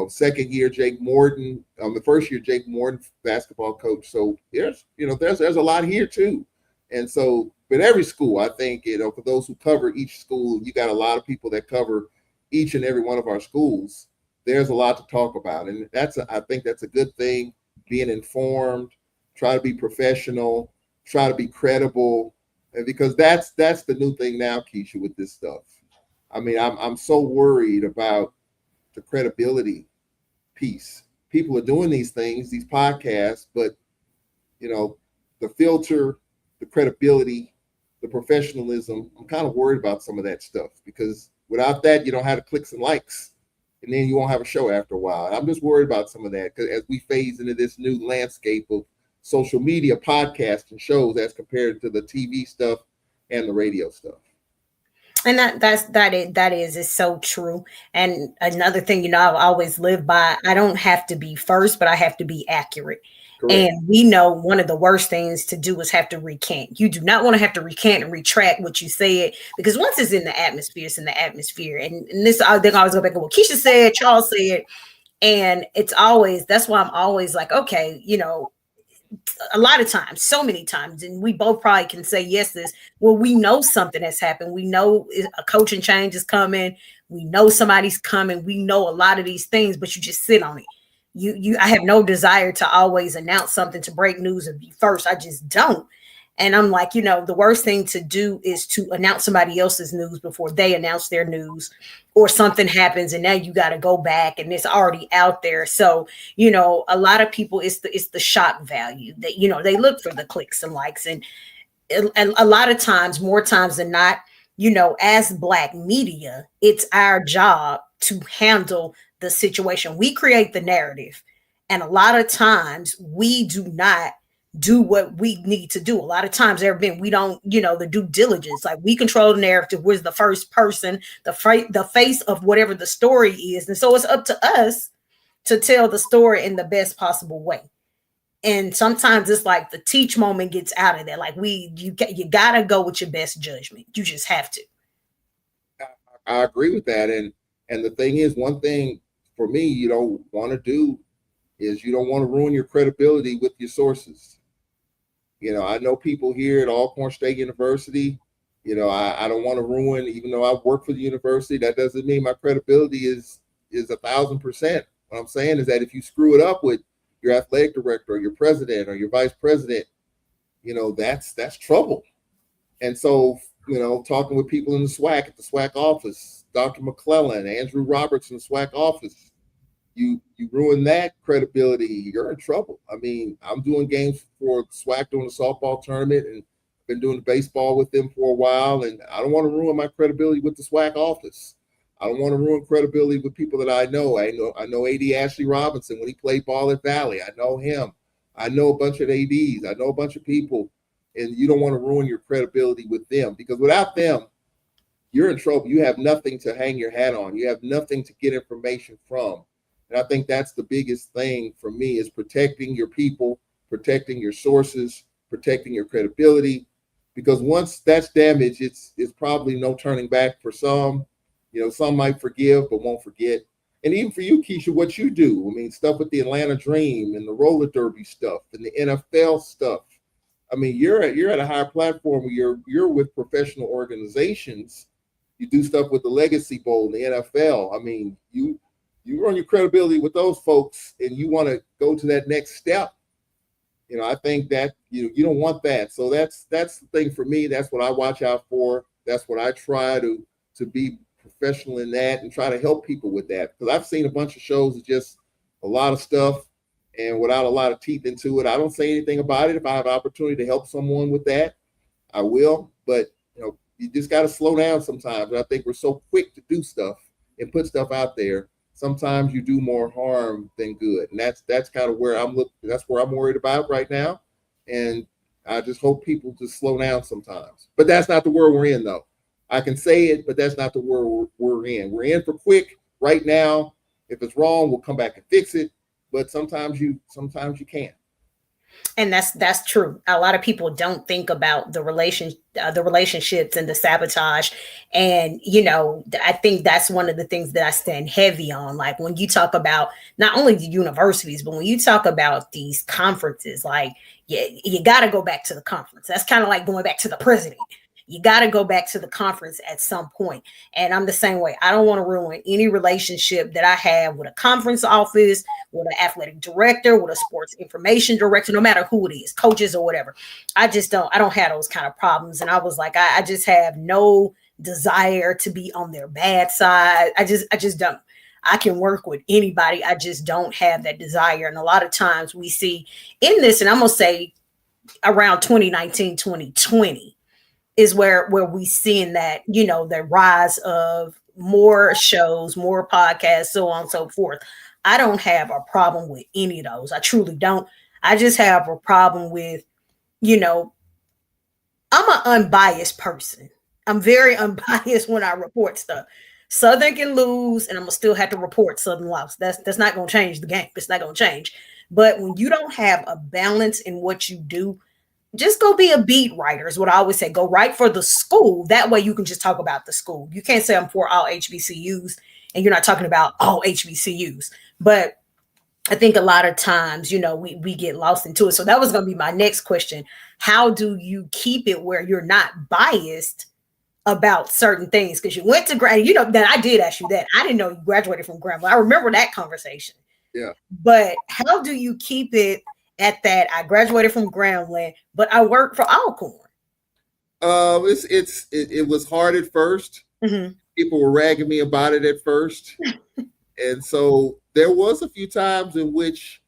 Second year, Jake Morton. The first year, Jake Morton, basketball coach. So there's a lot here too. And so, but every school, I think, for those who cover each school, you got a lot of people that cover each and every one of our schools. There's a lot to talk about, and I think that's a good thing. Being informed, try to be professional, try to be credible, and because that's the new thing now, Keisha, with this stuff. I mean, I'm so worried about the credibility piece. People are doing these things, these podcasts, but the filter, the credibility, the professionalism. I'm kind of worried about some of that stuff because without that, you don't have the clicks and likes, and then you won't have a show after a while. I'm just worried about some of that because as we phase into this new landscape of social media, podcasts, and shows as compared to the TV stuff and the radio stuff. And that is so true. And another thing, I've always lived by, I don't have to be first, but I have to be accurate. Correct. And we know one of the worst things to do is have to recant. You do not want to have to recant and retract what you said, because once it's in the atmosphere, it's in the atmosphere. And this, I think I always go back to what Keisha said, Charles said, and that's why I'm always like, okay, a lot of times, so many times, and we both probably can say yes this, well, we know something has happened. We know a coaching change is coming. We know somebody's coming. We know a lot of these things, but you just sit on it. I have no desire to always announce something, to break news and be first. I just don't. And I'm like, the worst thing to do is to announce somebody else's news before they announce their news, or something happens and now you got to go back and it's already out there. So, a lot of people, it's the shock value that, they look for the clicks and likes. And a lot of times, more times than not, as Black media, it's our job to handle the situation. We create the narrative. And a lot of times we do not do what we need to do. A lot of times we don't, the due diligence, like we control the narrative. We're the first person, the face of whatever the story is. And so it's up to us to tell the story in the best possible way. And sometimes it's like the teach moment gets out of there. Like you gotta go with your best judgment. You just have to. I agree with that. And the thing is, one thing for me, you don't want to do is you don't want to ruin your credibility with your sources. I know people here at Alcorn State University, I don't want to ruin, even though I work for the university, that doesn't mean my credibility is 1,000%. What I'm saying is that if you screw it up with your athletic director or your president or your vice president, that's trouble. And so, talking with people in the SWAC, at the SWAC office, Dr. McClellan, Andrew Roberts in the SWAC office, you ruin that credibility, you're in trouble. I mean, I'm doing games for SWAC during the softball tournament and been doing the baseball with them for a while, and I don't want to ruin my credibility with the SWAC office. I don't want to ruin credibility with people that I know. I know AD Ashley Robinson when he played ball at Valley. I know him. I know a bunch of ADs. I know a bunch of people, and you don't want to ruin your credibility with them, because without them, you're in trouble. You have nothing to hang your hat on. You have nothing to get information from. And I think that's the biggest thing for me, is protecting your people, protecting your sources, protecting your credibility, because once that's damaged, it's probably no turning back for some. Some might forgive but won't forget. And even for you, Keisha, what you do, I mean, stuff with the Atlanta Dream and the roller derby stuff and the NFL stuff. I mean, you're at a higher platform where you're with professional organizations. You do stuff with the Legacy Bowl and the NFL. I mean, you run your credibility with those folks, and you want to go to that next step. I think that you don't want that. So that's the thing for me. That's what I watch out for. That's what I try to be professional in that and try to help people with that. Because I've seen a bunch of shows with just a lot of stuff and without a lot of teeth into it. I don't say anything about it. If I have an opportunity to help someone with that, I will. But you just got to slow down sometimes. And I think we're so quick to do stuff and put stuff out there. Sometimes you do more harm than good. And that's kind of where that's where I'm worried about right now. And I just hope people just slow down sometimes. But that's not the world we're in, though. I can say it, but that's not the world we're in. We're in for quick right now, If it's wrong, we'll come back and fix it. But sometimes you can't. And that's true. A lot of people don't think about the relationships and the sabotage. And I think that's one of the things that I stand heavy on. Like when you talk about not only the universities, but when you talk about these conferences, like you got to go back to the conference. That's kind of like going back to the president. You got to go back to the conference at some point. And I'm the same way. I don't want to ruin any relationship that I have with a conference office, with an athletic director, with a sports information director, no matter who it is, coaches or whatever. I don't have those kind of problems. And I was like, I just have no desire to be on their bad side. I just don't. I can work with anybody. I just don't have that desire. And a lot of times we see in this, and I'm going to say around 2019, 2020, is where we seeing that, the rise of more shows, more podcasts, so on and so forth. I don't have a problem with any of those. I truly don't. I just have a problem with, I'm an unbiased person. I'm very unbiased when I report stuff. Southern can lose, and I'm gonna still have to report Southern loss. That's not gonna change the game. It's not gonna change. But when you don't have a balance in what you do, just go be a beat writer is what I always say. Go write for the school. That way you can just talk about the school. You can't say I'm for all HBCUs and you're not talking about all HBCUs. But I think a lot of times, we get lost into it. So that was going to be my next question. How do you keep it where you're not biased about certain things? Because you went to grad, that I did ask you that. I didn't know you graduated from Grambling. I remember that conversation. Yeah. But how do you keep it at that? I graduated from Grambling, but I work for Alcorn. It was hard at first. Mm-hmm. People were ragging me about it at first. And so there was a few times in which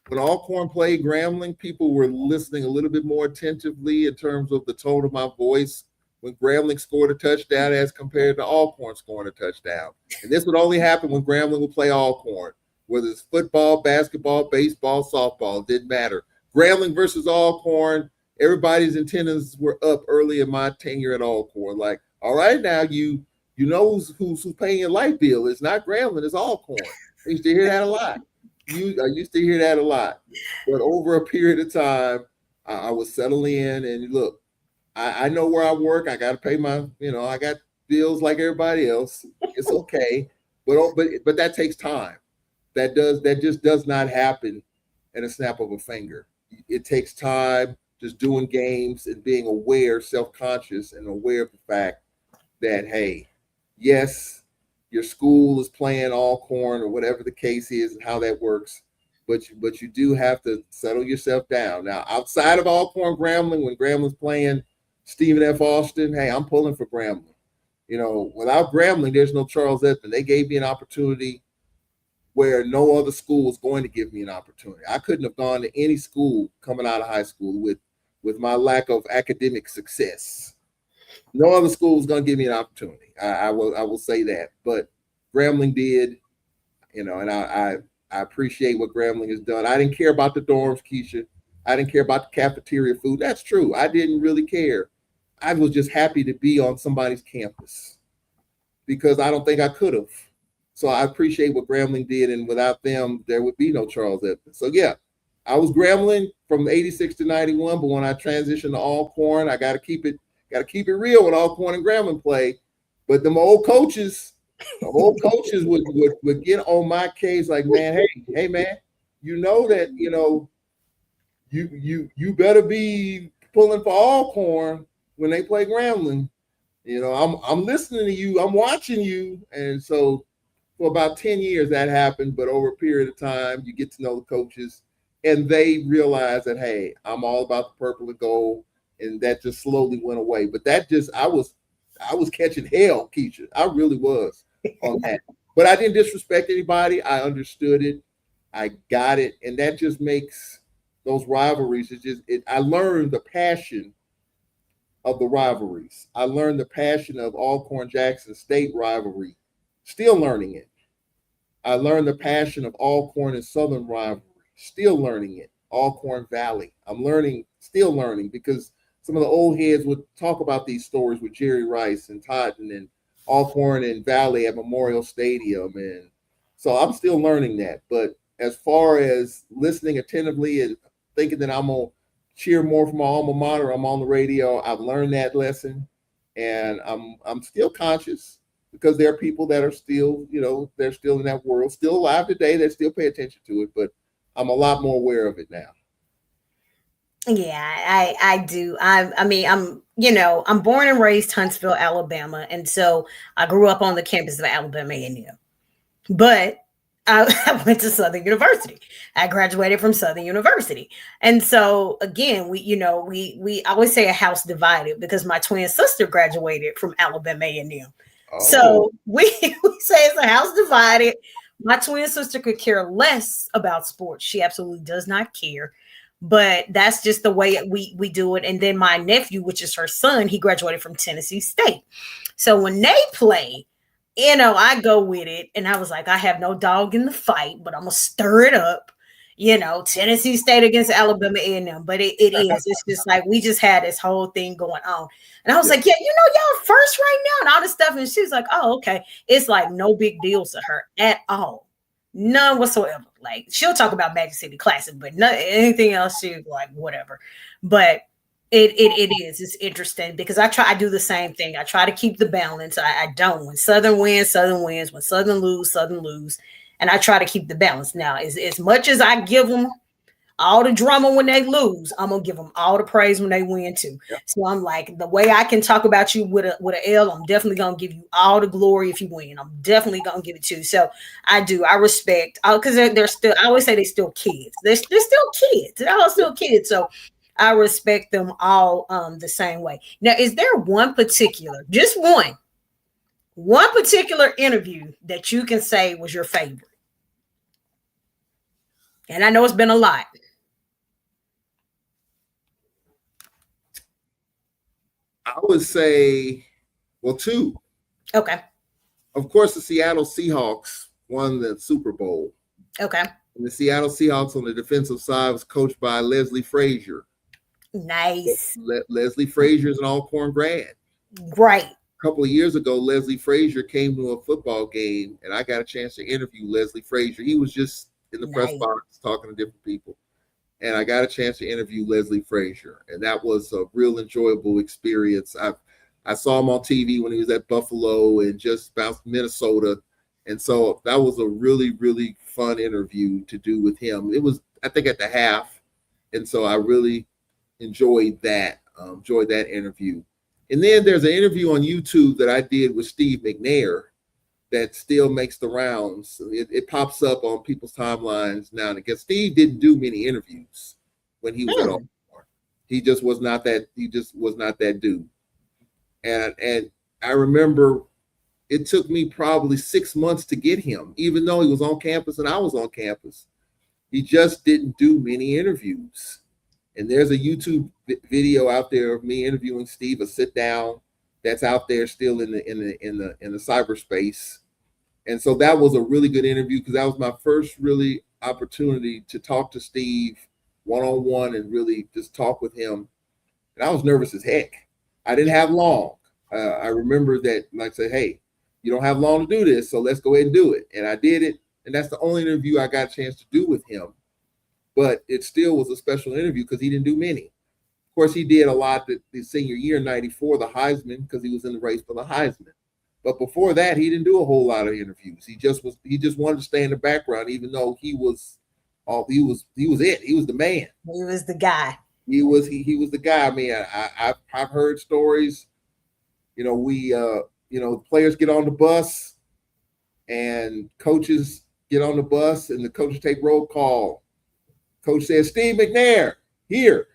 when Alcorn played Grambling, people were listening a little bit more attentively in terms of the tone of my voice when Grambling scored a touchdown as compared to Alcorn scoring a touchdown. And this would only happen when Grambling would play Alcorn, whether it's football, basketball, baseball, softball, it didn't matter. Grambling versus Alcorn, everybody's antennas were up early in my tenure at Alcorn. Like, all right, now you know who's paying your light bill. It's not Grambling, it's Alcorn. I used to hear that a lot. But over a period of time, I was settling in, and look, I know where I work. I got to pay my, I got bills like everybody else. It's okay, but that takes time. That just does not happen in a snap of a finger. It takes time, just doing games and being aware, self-conscious, and aware of the fact that, hey, yes, your school is playing Alcorn or whatever the case is and how that works, but you do have to settle yourself down. Now, outside of Alcorn Grambling, when Grambling's playing Stephen F. Austin, hey, I'm pulling for Grambling. Without Grambling, there's no Charles Edmond. They gave me an opportunity where no other school was going to give me an opportunity. I couldn't have gone to any school coming out of high school with my lack of academic success. No other school was going to give me an opportunity. I will say that. But Grambling did, and I appreciate what Grambling has done. I didn't care about the dorms, Keisha. I didn't care about the cafeteria food. That's true. I didn't really care. I was just happy to be on somebody's campus because I don't think I could have. So I appreciate what Grambling did, and without them, there would be no Charles Edmond. So yeah, I was Grambling from 86 to 91, but when I transitioned to Alcorn, I got to keep it real when Alcorn and Grambling play. But the old coaches would get on my case like, man, hey man, that you better be pulling for Alcorn when they play Grambling. I'm listening to you, I'm watching you, and so. For about 10 years that happened, but over a period of time, you get to know the coaches and they realize that, hey, I'm all about the purple and gold. And that just slowly went away. But I was catching hell, Keisha. I really was on that. But I didn't disrespect anybody. I understood it. I got it. And that just makes those rivalries. I learned the passion of the rivalries. I learned the passion of Alcorn-Jackson State rivalry. Still learning it. I learned the passion of Alcorn and Southern rivalry. Still learning it. Alcorn Valley. I'm still learning because some of the old heads would talk about these stories with Jerry Rice and Totten and Alcorn and Valley at Memorial Stadium. And So I'm still learning that. But as far as listening attentively and thinking that I'm gonna cheer more for my alma mater, I'm on the radio. I've learned that lesson, and I'm still conscious because there are people that are still, they're still in that world, still alive today, that still pay attention to it. But I'm a lot more aware of it now. Yeah, I do. I mean, I'm born and raised Huntsville, Alabama, and so I grew up on the campus of Alabama A&M. But I went to Southern University. I graduated from Southern University, and so again, we always say a house divided because my twin sister graduated from Alabama A&M. Oh, So we say it's a house divided. My twin sister could care less about sports. She absolutely does not care. But that's just the way we do it. And then my nephew, which is her son, he graduated from Tennessee State. So when they play, I go with it. And I was like, I have no dog in the fight, but I'm gonna stir it up. Tennessee State against Alabama A&M. But it is. It's just like we just had this whole thing going on. And I was like, yeah, y'all first right now and all this stuff. And she was like, oh, okay. It's like no big deal to her at all. None whatsoever. Like she'll talk about Magic City Classic, but anything else, she's like, whatever. But it's interesting because I do the same thing. I try to keep the balance. I don't. When Southern wins, Southern wins. When Southern lose. And I try to keep the balance. Now, as much as I give them all the drama when they lose, I'm gonna give them all the praise when they win too. Yep. So I'm like, the way I can talk about you with a L, I'm definitely gonna give you all the glory if you win. I'm definitely gonna give it to you. So I respect because they're still. I always say they're still kids. They're still kids. They're all still kids. So I respect them all the same way. Now, is there just one particular interview that you can say was your favorite? And I know it's been a lot. I would say, well, two. Okay. Of course, the Seattle Seahawks won the Super Bowl. Okay. And the Seattle Seahawks on the defensive side was coached by Leslie Frazier. Nice. Leslie Frazier is an Alcorn grad. Right. A couple of years ago, Leslie Frazier came to a football game, and I got a chance to interview Leslie Frazier. He was just in the press box talking to different people. And I got a chance to interview Leslie Frazier, and that was a real enjoyable experience. I saw him on TV when he was at Buffalo and just bounced Minnesota, and so that was a really, really fun interview to do with him. It was, I think, at the half, and so I really enjoyed that interview. And then there's an interview on YouTube that I did with Steve McNair that still makes the rounds. It pops up on people's timelines now and again. Steve didn't do many interviews when he was at Alcorn. He just was not that dude. And I remember it took me probably 6 months to get him, even though he was on campus and I was on campus. He just didn't do many interviews. And there's a YouTube video out there of me interviewing Steve, a sit down that's out there still in the cyberspace. And so that was a really good interview because that was my first really opportunity to talk to Steve one-on-one and really just talk with him. And I was nervous as heck. I didn't have long. I remember that, like I said, hey, you don't have long to do this, so let's go ahead and do it. And I did it. And that's the only interview I got a chance to do with him. But it still was a special interview because he didn't do many. Of course, he did a lot the senior year in '94, the Heisman, because he was in the race for the Heisman. But before that, he didn't do a whole lot of interviews. He just wanted to stay in the background, even though he was it. He was the man. He was the guy. He was the guy. I mean, I've heard stories. Players get on the bus, and coaches get on the bus, and the coaches take roll call. Coach says, "Steve McNair, here.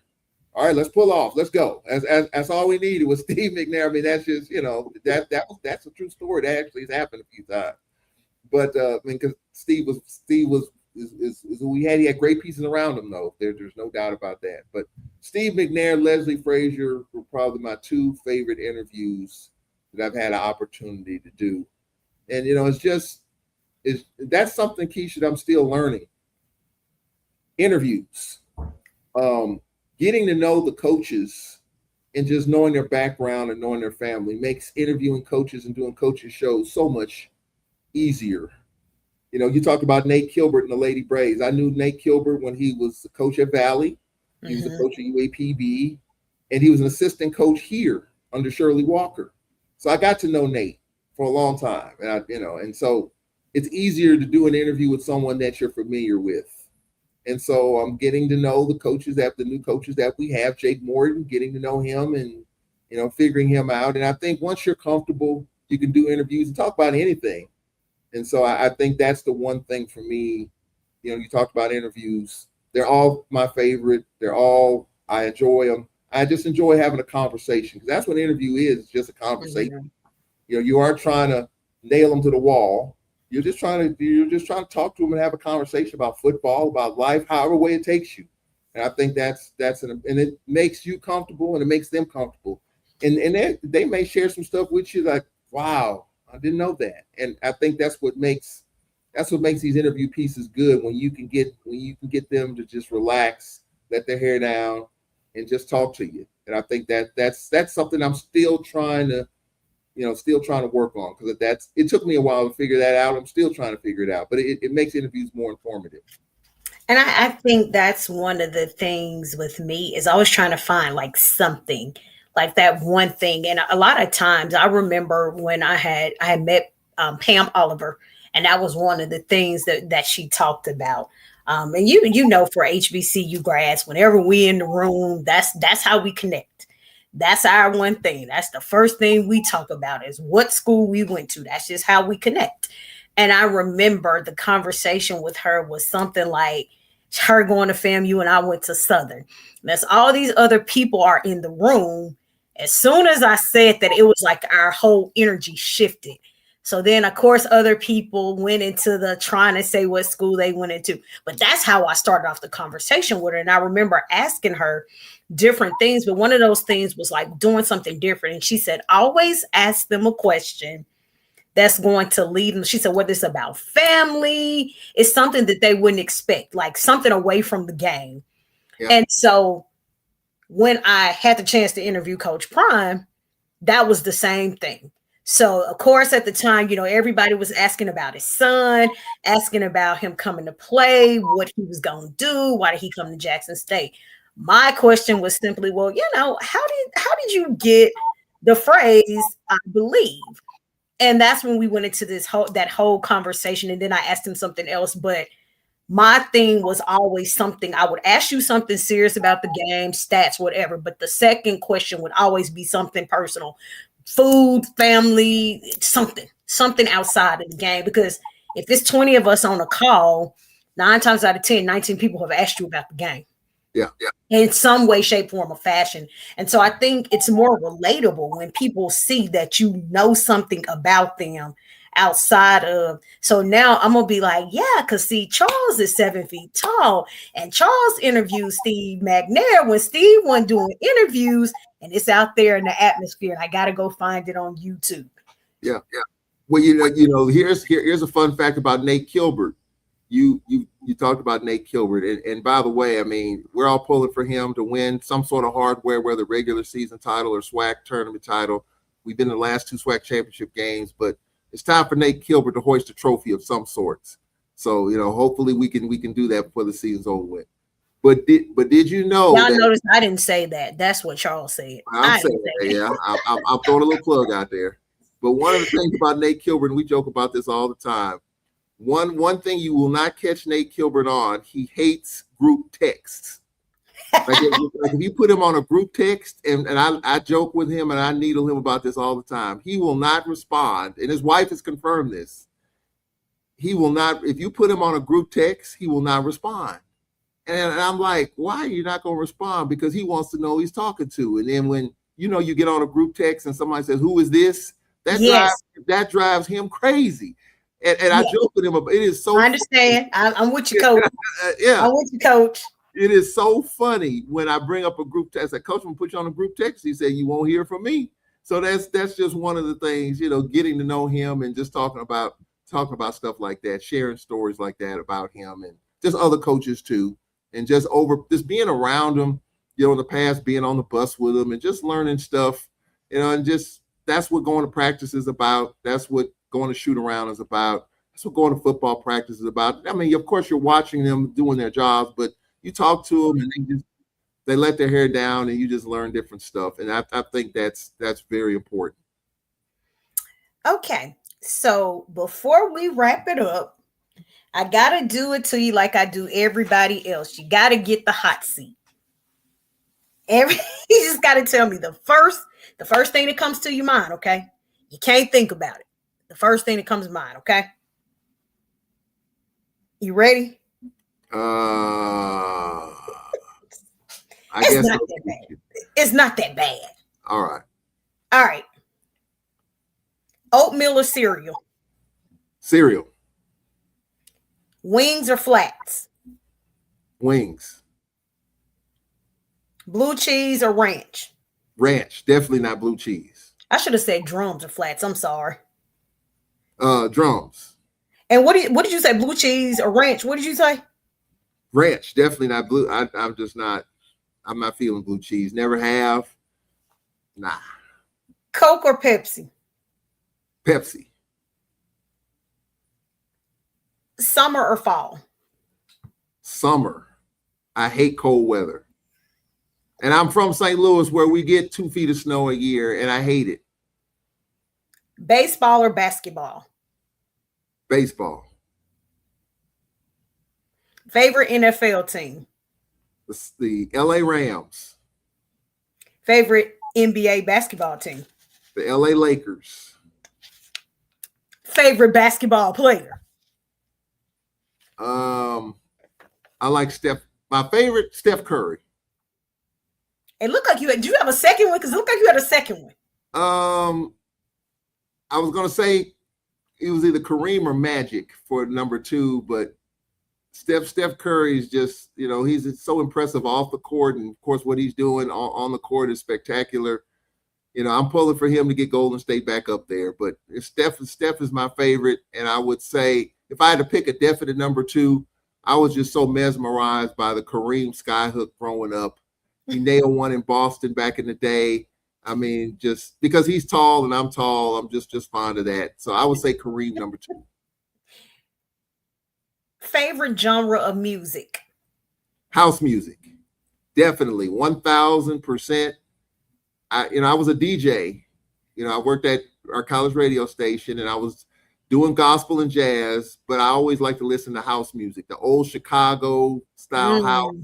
All right, let's pull off. Let's go." That's all we needed was Steve McNair. I mean, that's just, that's a true story. That actually has happened a few times. But because Steve was who we had. He had great pieces around him, though. There's no doubt about that. But Steve McNair, Leslie Frazier were probably my two favorite interviews that I've had an opportunity to do. And that's something, Keisha, that I'm still learning. Interviews. Getting to know the coaches and just knowing their background and knowing their family makes interviewing coaches and doing coaching shows so much easier. You talked about Nate Kilbert and the Lady Braves. I knew Nate Kilbert when he was the coach at Valley. He was the coach at UAPB, and he was an assistant coach here under Shirley Walker. So I got to know Nate for a long time, and and so it's easier to do an interview with someone that you're familiar with. And so I'm getting to know the new coaches that we have, Jake Morton, getting to know him and, figuring him out. And I think once you're comfortable, you can do interviews and talk about anything. And so I think that's the one thing for me. You talked about interviews. They're all my favorite. I enjoy them. I just enjoy having a conversation, because that's what an interview is, just a conversation. You aren't trying to nail them to the wall. You're just trying to talk to them and have a conversation about football, about life, however way it takes you. And I think and it makes you comfortable and it makes them comfortable. And they may share some stuff with you like, wow, I didn't know that. And I think that's what makes these interview pieces good, when you can get them to just relax, let their hair down, and just talk to you. And I think that's something I'm still trying to work on, because it took me a while to figure that out. I'm still trying to figure it out, but it makes interviews more informative. And I think that's one of the things with me, is always trying to find like something, like that one thing. And a lot of times I remember when I had met Pam Oliver, and that was one of the things that she talked about. And for HBCU grads, whenever we in the room, that's how we connect. That's our one thing. That's the first thing we talk about, is what school we went to. That's just how we connect. And I remember the conversation with her was something like her going to FAMU and I went to Southern. That's all these other people are in the room. As soon as I said that, it was like our whole energy shifted. So then, of course, other people went into the trying to say what school they went into. But that's how I started off the conversation with her. And I remember asking her different things. But one of those things was like doing something different. And she said, always ask them a question that's going to lead them. She said, whether it's about family, it's something that they wouldn't expect, like something away from the game. Yeah. And so when I had the chance to interview Coach Prime, that was the same thing. So, of course, at the time, everybody was asking about his son, asking about him coming to play, what he was going to do, why did he come to Jackson State? My question was simply, well, how did you get the phrase, I believe? And that's when we went into that whole conversation. And then I asked him something else. But my thing was always something. I would ask you something serious about the game, stats, whatever. But the second question would always be something personal. Food, family, something outside of the game. Because if it's 20 of us on a call, 9 times out of 10, 19 people have asked you about the game. Yeah. In some way, shape, form, or fashion. And so I think it's more relatable when people see that you know something about them outside of. So now I'm gonna be like, yeah, because see, Charles is 7 feet tall, and Charles interviewed Steve McNair when Steve wasn't doing interviews, and it's out there in the atmosphere, and I gotta go find it on YouTube. Yeah. Well, here's a fun fact about Nate Kilbert. You talked about Nate Kilbert, and by the way, I mean, we're all pulling for him to win some sort of hardware, whether regular season title or SWAC tournament title. We've been in the last 2 SWAC championship games, but it's time for Nate Kilbert to hoist a trophy of some sorts. So hopefully we can do that before the season's over with. But did you know? Y'all notice I didn't say that. That's what Charles said. I'm saying that. Yeah, I'm throwing a little plug out there. But one of the things about Nate Kilbert, and we joke about this all the time. One thing you will not catch Nate Kilbert on, he hates group texts. Like if you put him on a group text, and I joke with him and I needle him about this all the time, he will not respond. And his wife has confirmed this. He will not, if you put him on a group text, he will not respond. And I'm like, why are you not going to respond? Because he wants to know who he's talking to. And then when, you get on a group text and somebody says, who is this? That drives him crazy. And I joke with him about it. Is so. I understand. I'm with you, Coach. Yeah, I'm with you, Coach. It is so funny when I bring up a group text. I said, Coach, I'm gonna put you on a group text. He said, you won't hear from me. So that's just one of the things, getting to know him and just talking about stuff like that, sharing stories like that about him and just other coaches too, and just being around him. In the past, being on the bus with him and just learning stuff. And just that's what going to practice is about. That's what going to shoot around is about. That's what going to football practice is about. I mean, of course, you're watching them doing their jobs, but you talk to them and they let their hair down, and you just learn different stuff. And I think that's very important. Okay, so before we wrap it up, I gotta do it to you like I do everybody else. You gotta get the hot seat. You just gotta tell me the first thing that comes to your mind. Okay, you can't think about it. The first thing that comes to mind. Okay, you ready? I It's guess not that bad. It's not that bad. All right. All right. Oatmeal or cereal? Cereal. Wings or flats? Wings. Blue cheese or ranch? Ranch. Definitely not blue cheese. I should have said drums or flats. I'm sorry. Drums. And what did you say? Blue cheese or ranch? What did you say? Ranch. Definitely not blue. I'm just not. I'm not feeling blue cheese. Never have. Nah. Coke or Pepsi? Pepsi. Summer or fall? Summer. I hate cold weather. And I'm from St. Louis, where we get 2 feet of snow a year, and I hate it. Baseball or basketball? Baseball. Favorite NFL team? The LA Rams. Favorite NBA basketball team? The LA Lakers. Favorite basketball player? I like Steph. My favorite, Steph Curry. It looked like did you have a second one? Because it looked like you had a second one. I was gonna say it was either Kareem or Magic for number 2, but Steph Curry is just, he's so impressive off the court, and of course what he's doing on the court is spectacular. I'm pulling for him to get Golden State back up there, but Steph is my favorite, and I would say if I had to pick a definite number 2, I was just so mesmerized by the Kareem skyhook growing up. He nailed one in Boston back in the day. I mean, just because he's tall and I'm tall, I'm just fond of that. So I would say Kareem number 2. Favorite genre of music? House music. Definitely. 1000%. I was a DJ. I worked at our college radio station, and I was doing gospel and jazz, but I always like to listen to house music, the old Chicago style house.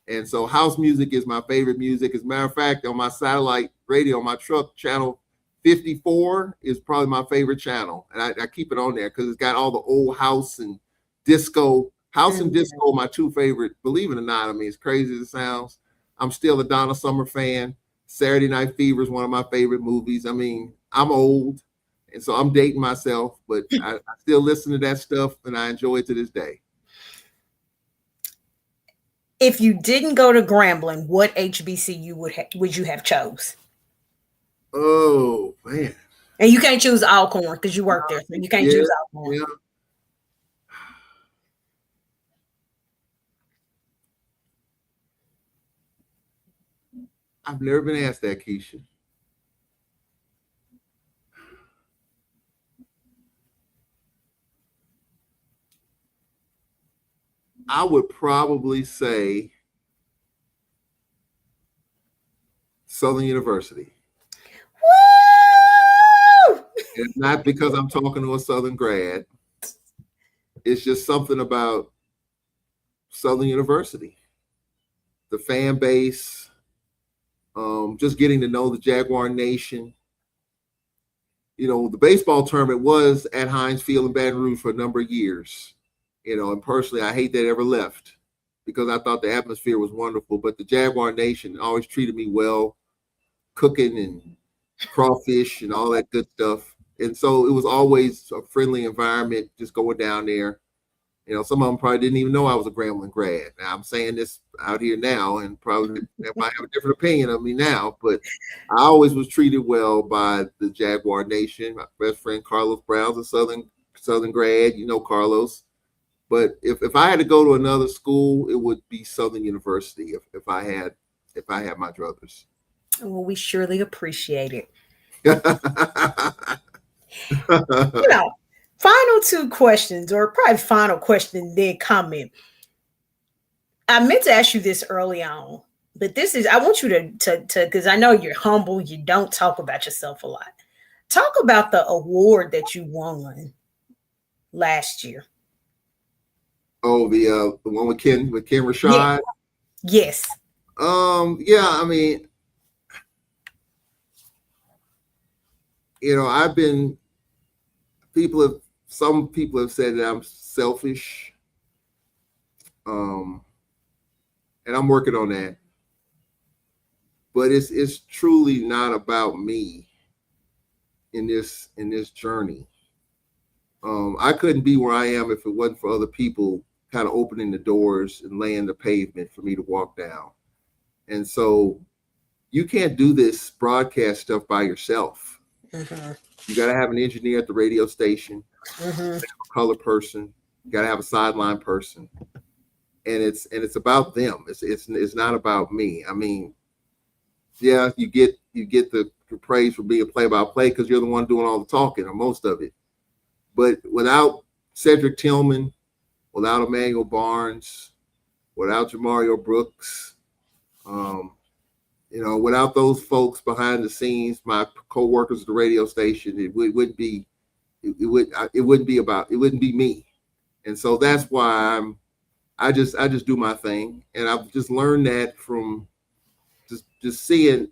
And so house music is my favorite music. As a matter of fact, on my satellite radio, on my truck, channel 54 is probably my favorite channel. And I keep it on there because it's got all the old house and disco. House and disco are my 2 favorite, believe it or not. I mean, as crazy as it sounds, I'm still a Donna Summer fan. Saturday Night Fever is one of my favorite movies. I mean, I'm old, and so I'm dating myself, but I still listen to that stuff, and I enjoy it to this day. If you didn't go to Grambling, what HBCU would you have chose? Oh, man. And you can't choose Alcorn because you work there, so you can't choose Alcorn. Yeah. I've never been asked that, Keisha. I would probably say Southern University. Woo! It's not because I'm talking to a Southern grad. It's just something about Southern University. The fan base, just getting to know the Jaguar Nation. The baseball tournament was at Heinz Field in Baton Rouge for a number of years. And personally, I hate that it ever left because I thought the atmosphere was wonderful. But the Jaguar Nation always treated me well, cooking and crawfish and all that good stuff. And so it was always a friendly environment just going down there. Some of them probably didn't even know I was a Grambling grad. Now I'm saying this out here now, and probably they might have a different opinion of me now, but I always was treated well by the Jaguar Nation. My best friend Carlos Brown's a Southern grad, Carlos. But if I had to go to another school, it would be Southern University if I had my druthers. Well, we surely appreciate it. Final two questions, or probably final question, then comment. I meant to ask you this early on, but this is I want you to because I know you're humble, you don't talk about yourself a lot. Talk about the award that you won last year. Oh, the one with Ken Yeah. Rashad. Yes. Yeah, I mean, I've been some people have said that I'm selfish. Um, and I'm working on that. But it's truly not about me in this journey. I couldn't be where I am if it wasn't for other people kind of opening the doors and laying the pavement for me to walk down. And so you can't do this broadcast stuff by yourself. Mm-hmm. You got to have an engineer at the radio station, a color person, you got to have a sideline person. And it's about them. It's not about me. I mean, yeah, you get the praise for being play-by-play because you're the one doing all the talking or most of it. But without Cedric Tillman, without Emmanuel Barnes, without Jamario Brooks, without those folks behind the scenes, my co-workers at the radio station, it wouldn't be me. And so that's why I just do my thing, and I've just learned that from just seeing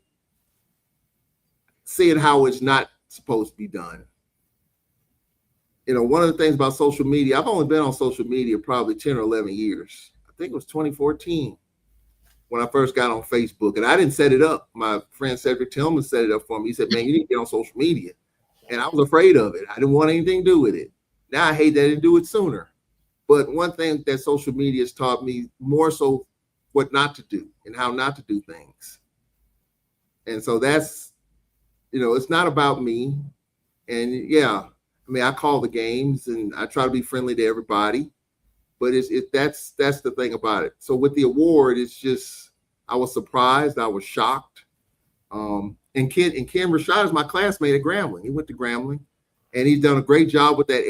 how it's not supposed to be done. One of the things about social media, I've only been on social media probably 10 or 11 years. I think it was 2014 when I first got on Facebook, and I didn't set it up. My friend Cedric Tillman set it up for me. He said, "Man, you need to get on social media." And I was afraid of it. I didn't want anything to do with it. Now I hate that I didn't do it sooner. But one thing that social media has taught me more so what not to do and how not to do things. And so that's, it's not about me. And yeah, I mean, I call the games and I try to be friendly to everybody, but that's the thing about it. So with the award, it's just, I was surprised. I was shocked. And Ken Rashad is my classmate at Grambling. He went to Grambling. And he's done a great job with that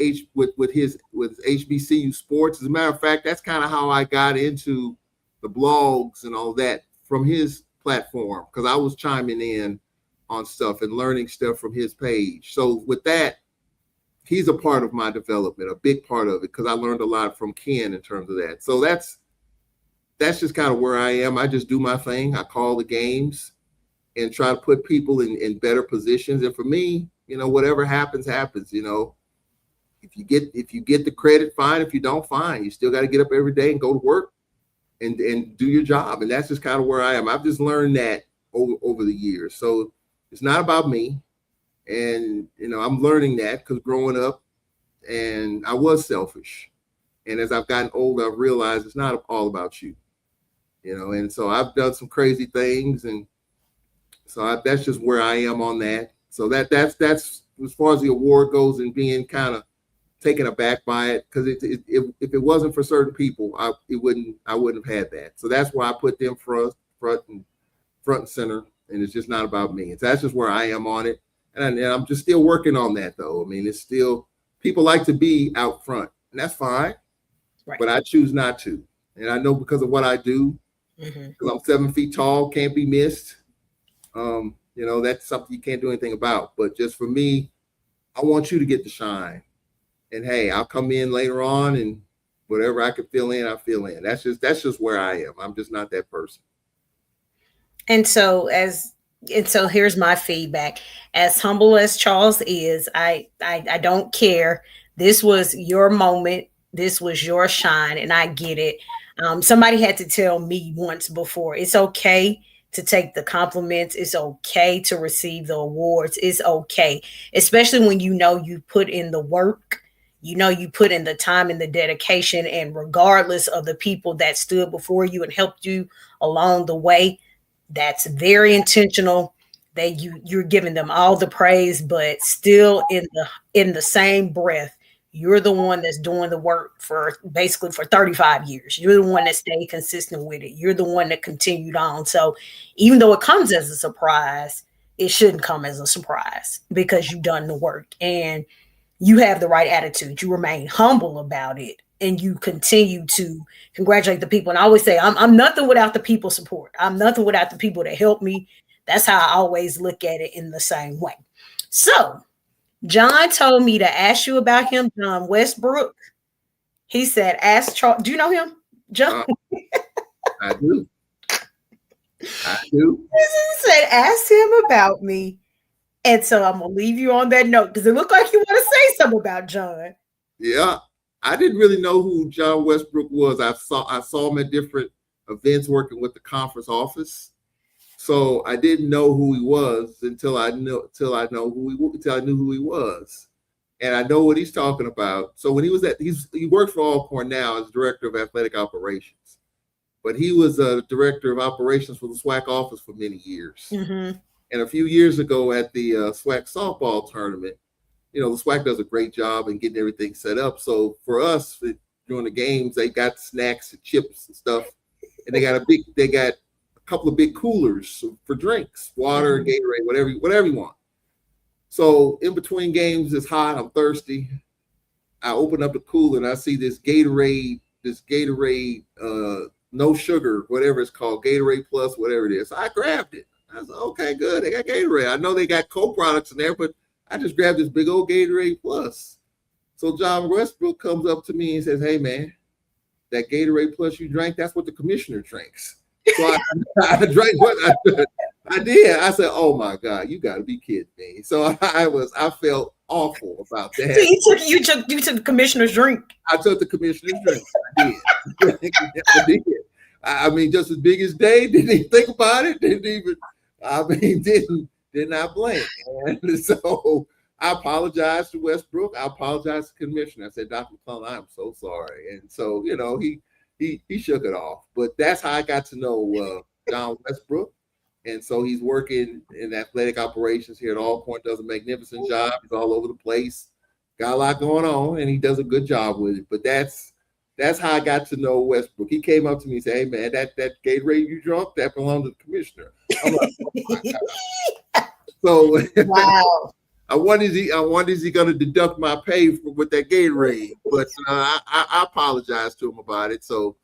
with HBCU sports. As a matter of fact, that's kind of how I got into the blogs and all that from his platform, because I was chiming in on stuff and learning stuff from his page. So with that, he's a part of my development, a big part of it, because I learned a lot from Ken in terms of that. So that's just kind of where I am. I just do my thing. I call the games and try to put people in better positions. And for me, whatever happens. If you get the credit, fine. If you don't, fine. You still got to get up every day and go to work and do your job. And that's just kind of where I am. I've just learned that over the years. So it's not about me. And, I'm learning that because growing up, and I was selfish. And as I've gotten older, I've realized it's not all about you, and so I've done some crazy things. And so that's just where I am on that. So that's as far as the award goes, and being kind of taken aback by it, because if it wasn't for certain people, I wouldn't have had that. So that's why I put them front and center, and it's just not about me. So that's just where I am on it, and I'm just still working on that though. I mean, it's still, people like to be out front, and that's fine, right. But I choose not to, and I know because of what I do, because I'm 7 feet tall, can't be missed. That's something you can't do anything about. But just for me, I want you to get the shine. And hey, I'll come in later on, and whatever I can fill in, I fill in. That's just where I am. I'm just not that person. And so here's my feedback. As humble as Charles is, I don't care. This was your moment. This was your shine, and I get it. Somebody had to tell me once before, it's okay to take the compliments. It's okay to receive the awards. It's okay, especially when you put in the work, you put in the time and the dedication, and regardless of the people that stood before you and helped you along the way, that's very intentional. That you're giving them all the praise, but still in the same breath, you're the one that's doing the work for 35 years. You're the one that stayed consistent with it. You're the one that continued on. So even though it comes as a surprise, it shouldn't come as a surprise because you've done the work. And, you have the right attitude. You remain humble about it, and you continue to congratulate the people. And I always say, I'm nothing without the people support. I'm nothing without the people that help me. That's how I always look at it in the same way. So John told me to ask you about him, John Westbrook. He said, ask Charles. Do you know him, John? I do. I do. He said, ask him about me. And so I'm going to leave you on that note because it looked like you want to say something about John. Yeah. I didn't really know who John Westbrook was. I saw him at different events working with the conference office. So I didn't know who he was until I knew who he was. And I know what he's talking about. So when he worked for Alcorn now as director of athletic operations, but he was a director of operations for the SWAC office for many years. Mm-hmm. And a few years ago at the SWAC softball tournament, the SWAC does a great job in getting everything set up. So for us during the games, they got snacks and chips and stuff, and they got a couple of big coolers for drinks, water, Gatorade, whatever you want. So in between games, it's hot, I'm thirsty. I open up the cooler and I see this Gatorade, no sugar, whatever it's called, Gatorade Plus, whatever it is. So I grabbed it. I was like, okay, good. They got Gatorade. I know they got Coke products in there, but I just grabbed this big old Gatorade Plus. So John Westbrook comes up to me and says, hey, man, that Gatorade Plus you drank, that's what the commissioner drinks. So I drank what I did. I said, oh, my God, you got to be kidding me. So I felt awful about that. So you took the commissioner's drink. I took the commissioner's drink. I did. I did. I mean, just as big as Dave, didn't even think about it. Did not blink. And so I apologized to Westbrook. I apologized to the commissioner. I said, Dr. McClellan, I'm so sorry. And so, he shook it off. But that's how I got to know John Westbrook. And so he's working in athletic operations here at Alcorn, does a magnificent job. He's all over the place, got a lot going on, and he does a good job with it. But that's how I got to know Westbrook. He came up to me and said, hey, man, that Gatorade you drunk, that belonged to the commissioner. I'm like, oh my God. So wow. I wonder is he going to deduct my pay with that Gatorade? But I apologized to him about it. So,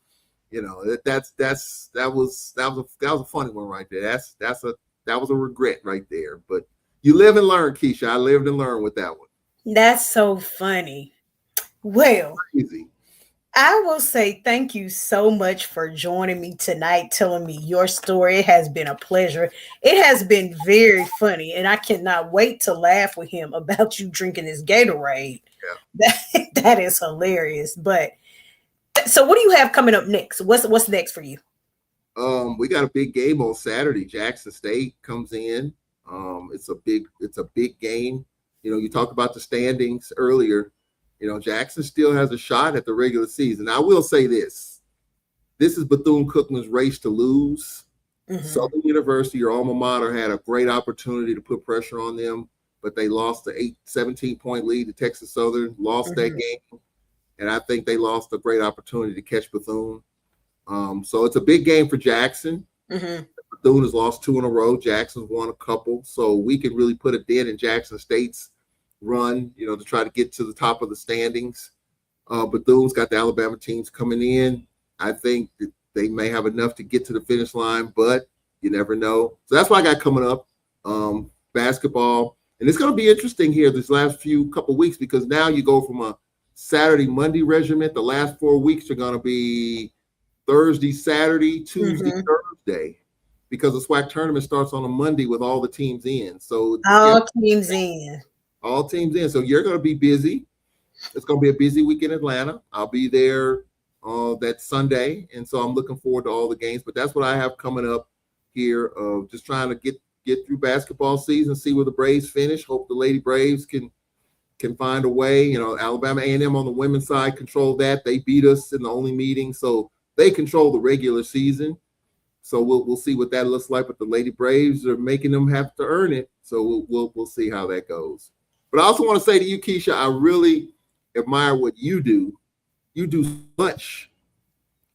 that was a funny one right there. That was a regret right there. But you live and learn, Keisha. I lived and learned with that one. That's so funny. Well, crazy. I will say thank you so much for joining me tonight, telling me your story. It has been a pleasure. It has been very funny, and I cannot wait to laugh with him about you drinking this Gatorade. Yeah. That is hilarious. But so what do you have coming up next? What's next for you? We got a big game on Saturday. Jackson State comes in. It's a big game. You talked about the standings earlier. Jackson still has a shot at the regular season. I will say this is Bethune-Cookman's race to lose. Mm-hmm. Southern University, your alma mater, had a great opportunity to put pressure on them, but they lost the 17-point lead to Texas Southern, lost that game. And I think they lost a great opportunity to catch Bethune. So it's a big game for Jackson. Mm-hmm. Bethune has lost 2 in a row. Jackson's won a couple. So we can really put a dent in Jackson State's run, to try to get to the top of the standings. Bethune's got the Alabama teams coming in. I think that they may have enough to get to the finish line, but you never know. So that's what I got coming up. Basketball. And it's going to be interesting here this last couple weeks, because now you go from a Saturday, Monday regiment. The last 4 weeks are going to be Thursday, Saturday, Tuesday, Thursday, because the SWAC tournament starts on a Monday with all the teams in. So all teams in. So you're going to be busy. It's going to be a busy week in Atlanta. I'll be there that Sunday, and so I'm looking forward to all the games. But that's what I have coming up here. Just trying to get through basketball season, see where the Braves finish. Hope the Lady Braves can find a way. Alabama A&M on the women's side control that. They beat us in the only meeting, so they control the regular season. So we'll see what that looks like. But the Lady Braves are making them have to earn it. So we'll see how that goes. But I also want to say to you, Keisha, I really admire what you do. You do so much.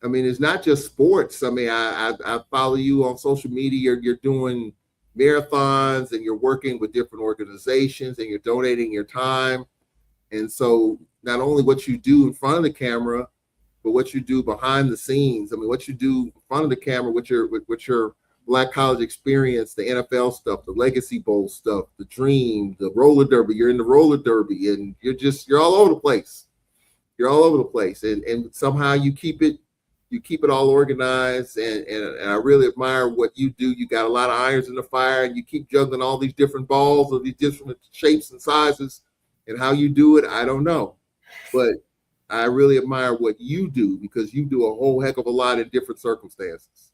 I mean, it's not just sports. I mean, I follow you on social media. You're doing marathons, and you're working with different organizations, and you're donating your time. And so not only what you do in front of the camera, but what you do behind the scenes. I mean, what you do in front of the camera with your Black college experience, the NFL stuff, the Legacy Bowl stuff, the Dream, the roller derby. You're in the roller derby, and you're all over the place. You're all over the place, and somehow you keep it all organized. And I really admire what you do. You got a lot of irons in the fire, and you keep juggling all these different balls of these different shapes and sizes. And how you do it, I don't know, but I really admire what you do, because you do a whole heck of a lot in different circumstances.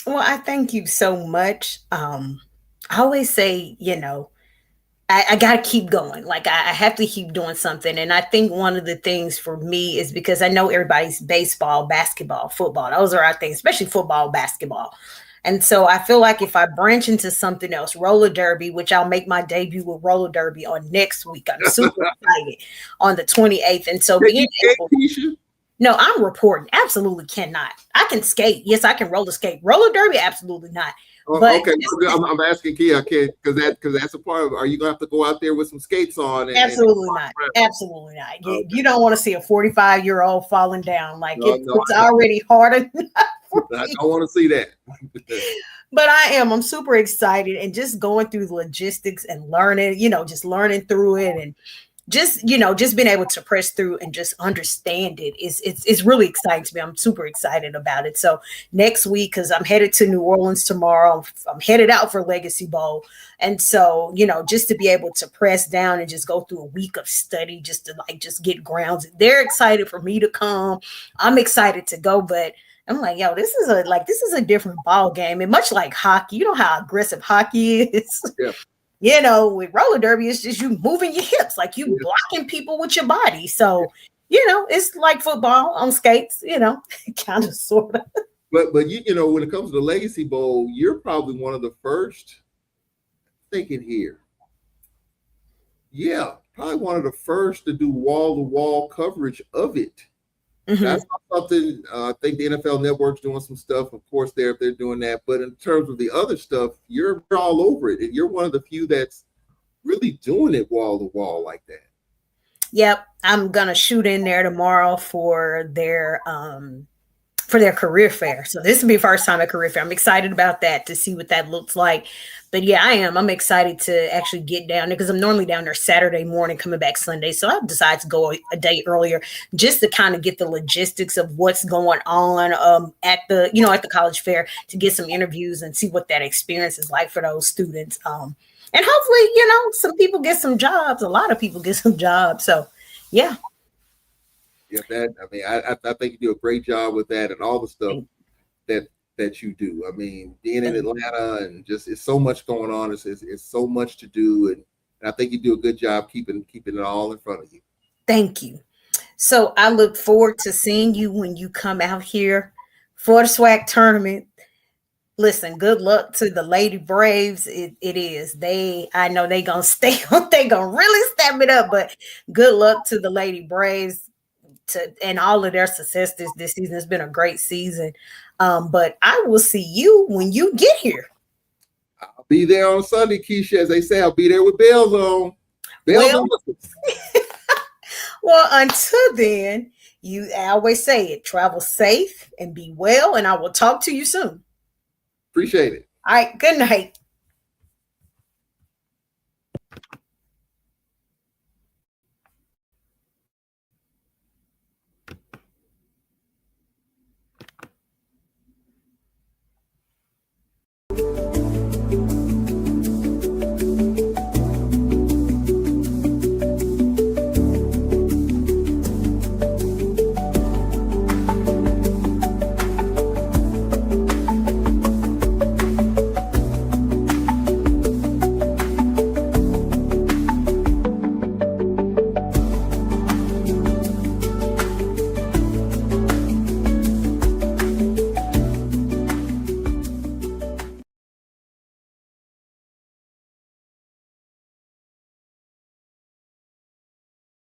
Well, I thank you so much. I always say, I got to keep going. Like I have to keep doing something. And I think one of the things for me is because I know everybody's baseball, basketball, football. Those are our things, especially football, basketball. And so I feel like if I branch into something else, roller derby, which I'll make my debut with roller derby on next week. I'm super excited on the 28th. And so being able, no, I'm reporting. Absolutely cannot. I can skate. Yes, I can roller skate. Roller derby, absolutely not. But okay, I'm asking Kia, I can't, because that's a part of. Are you gonna have to go out there with some skates on? Absolutely not. Absolutely not. Okay. You don't want to see a 45-year-old falling down. Like it's already hard enough. I don't want to see that. But I'm super excited, and just going through the logistics and learning, just learning through it, and just being able to press through and just understand it it's really exciting to me. I'm super excited about it. So next week, because I'm headed to New Orleans tomorrow, I'm headed out for Legacy Bowl. And so, just to be able to press down and just go through a week of study, just to just get grounds. They're excited for me to come. I'm excited to go, but I'm like, yo, this is a different ball game. And much like hockey, you know how aggressive hockey is. Yeah. With roller derby, it's just you moving your hips, like you blocking people with your body. So, it's like football on skates, kind of, sort of. But when it comes to the Legacy Bowl, you're probably one of the first, thinking here. Yeah, probably one of the first to do wall-to-wall coverage of it. Mm-hmm. That's something I think the NFL Network's doing some stuff. Of course, they're doing that. But in terms of the other stuff, you're all over it, and you're one of the few that's really doing it wall to wall like that. Yep, I'm gonna shoot in there tomorrow for their career fair. So this will be the first time at career fair. I'm excited about that, to see what that looks like. But yeah, I'm excited to actually get down there, because I'm normally down there Saturday morning, coming back Sunday. So I decided to go a day earlier, just to kind of get the logistics of what's going on at the college fair, to get some interviews and see what that experience is like for those students. And hopefully, some people get some jobs. A lot of people get some jobs. So yeah. Yeah, I think you do a great job with that, and all the stuff that you do. I mean, being in Atlanta, and just, it's so much going on. It's so much to do, and I think you do a good job keeping it all in front of you. Thank you. So I look forward to seeing you when you come out here for the SWAC tournament. Listen, good luck to the Lady Braves. It is. I know they gonna really step it up, but good luck to the Lady Braves and all of their success this season. Has been a great season. But I will see you when you get here. I'll be there on Sunday, Keisha. As they say, I'll be there with bells on. Well, until then, I always say it. Travel safe and be well, and I will talk to you soon. Appreciate it. All right. Good night.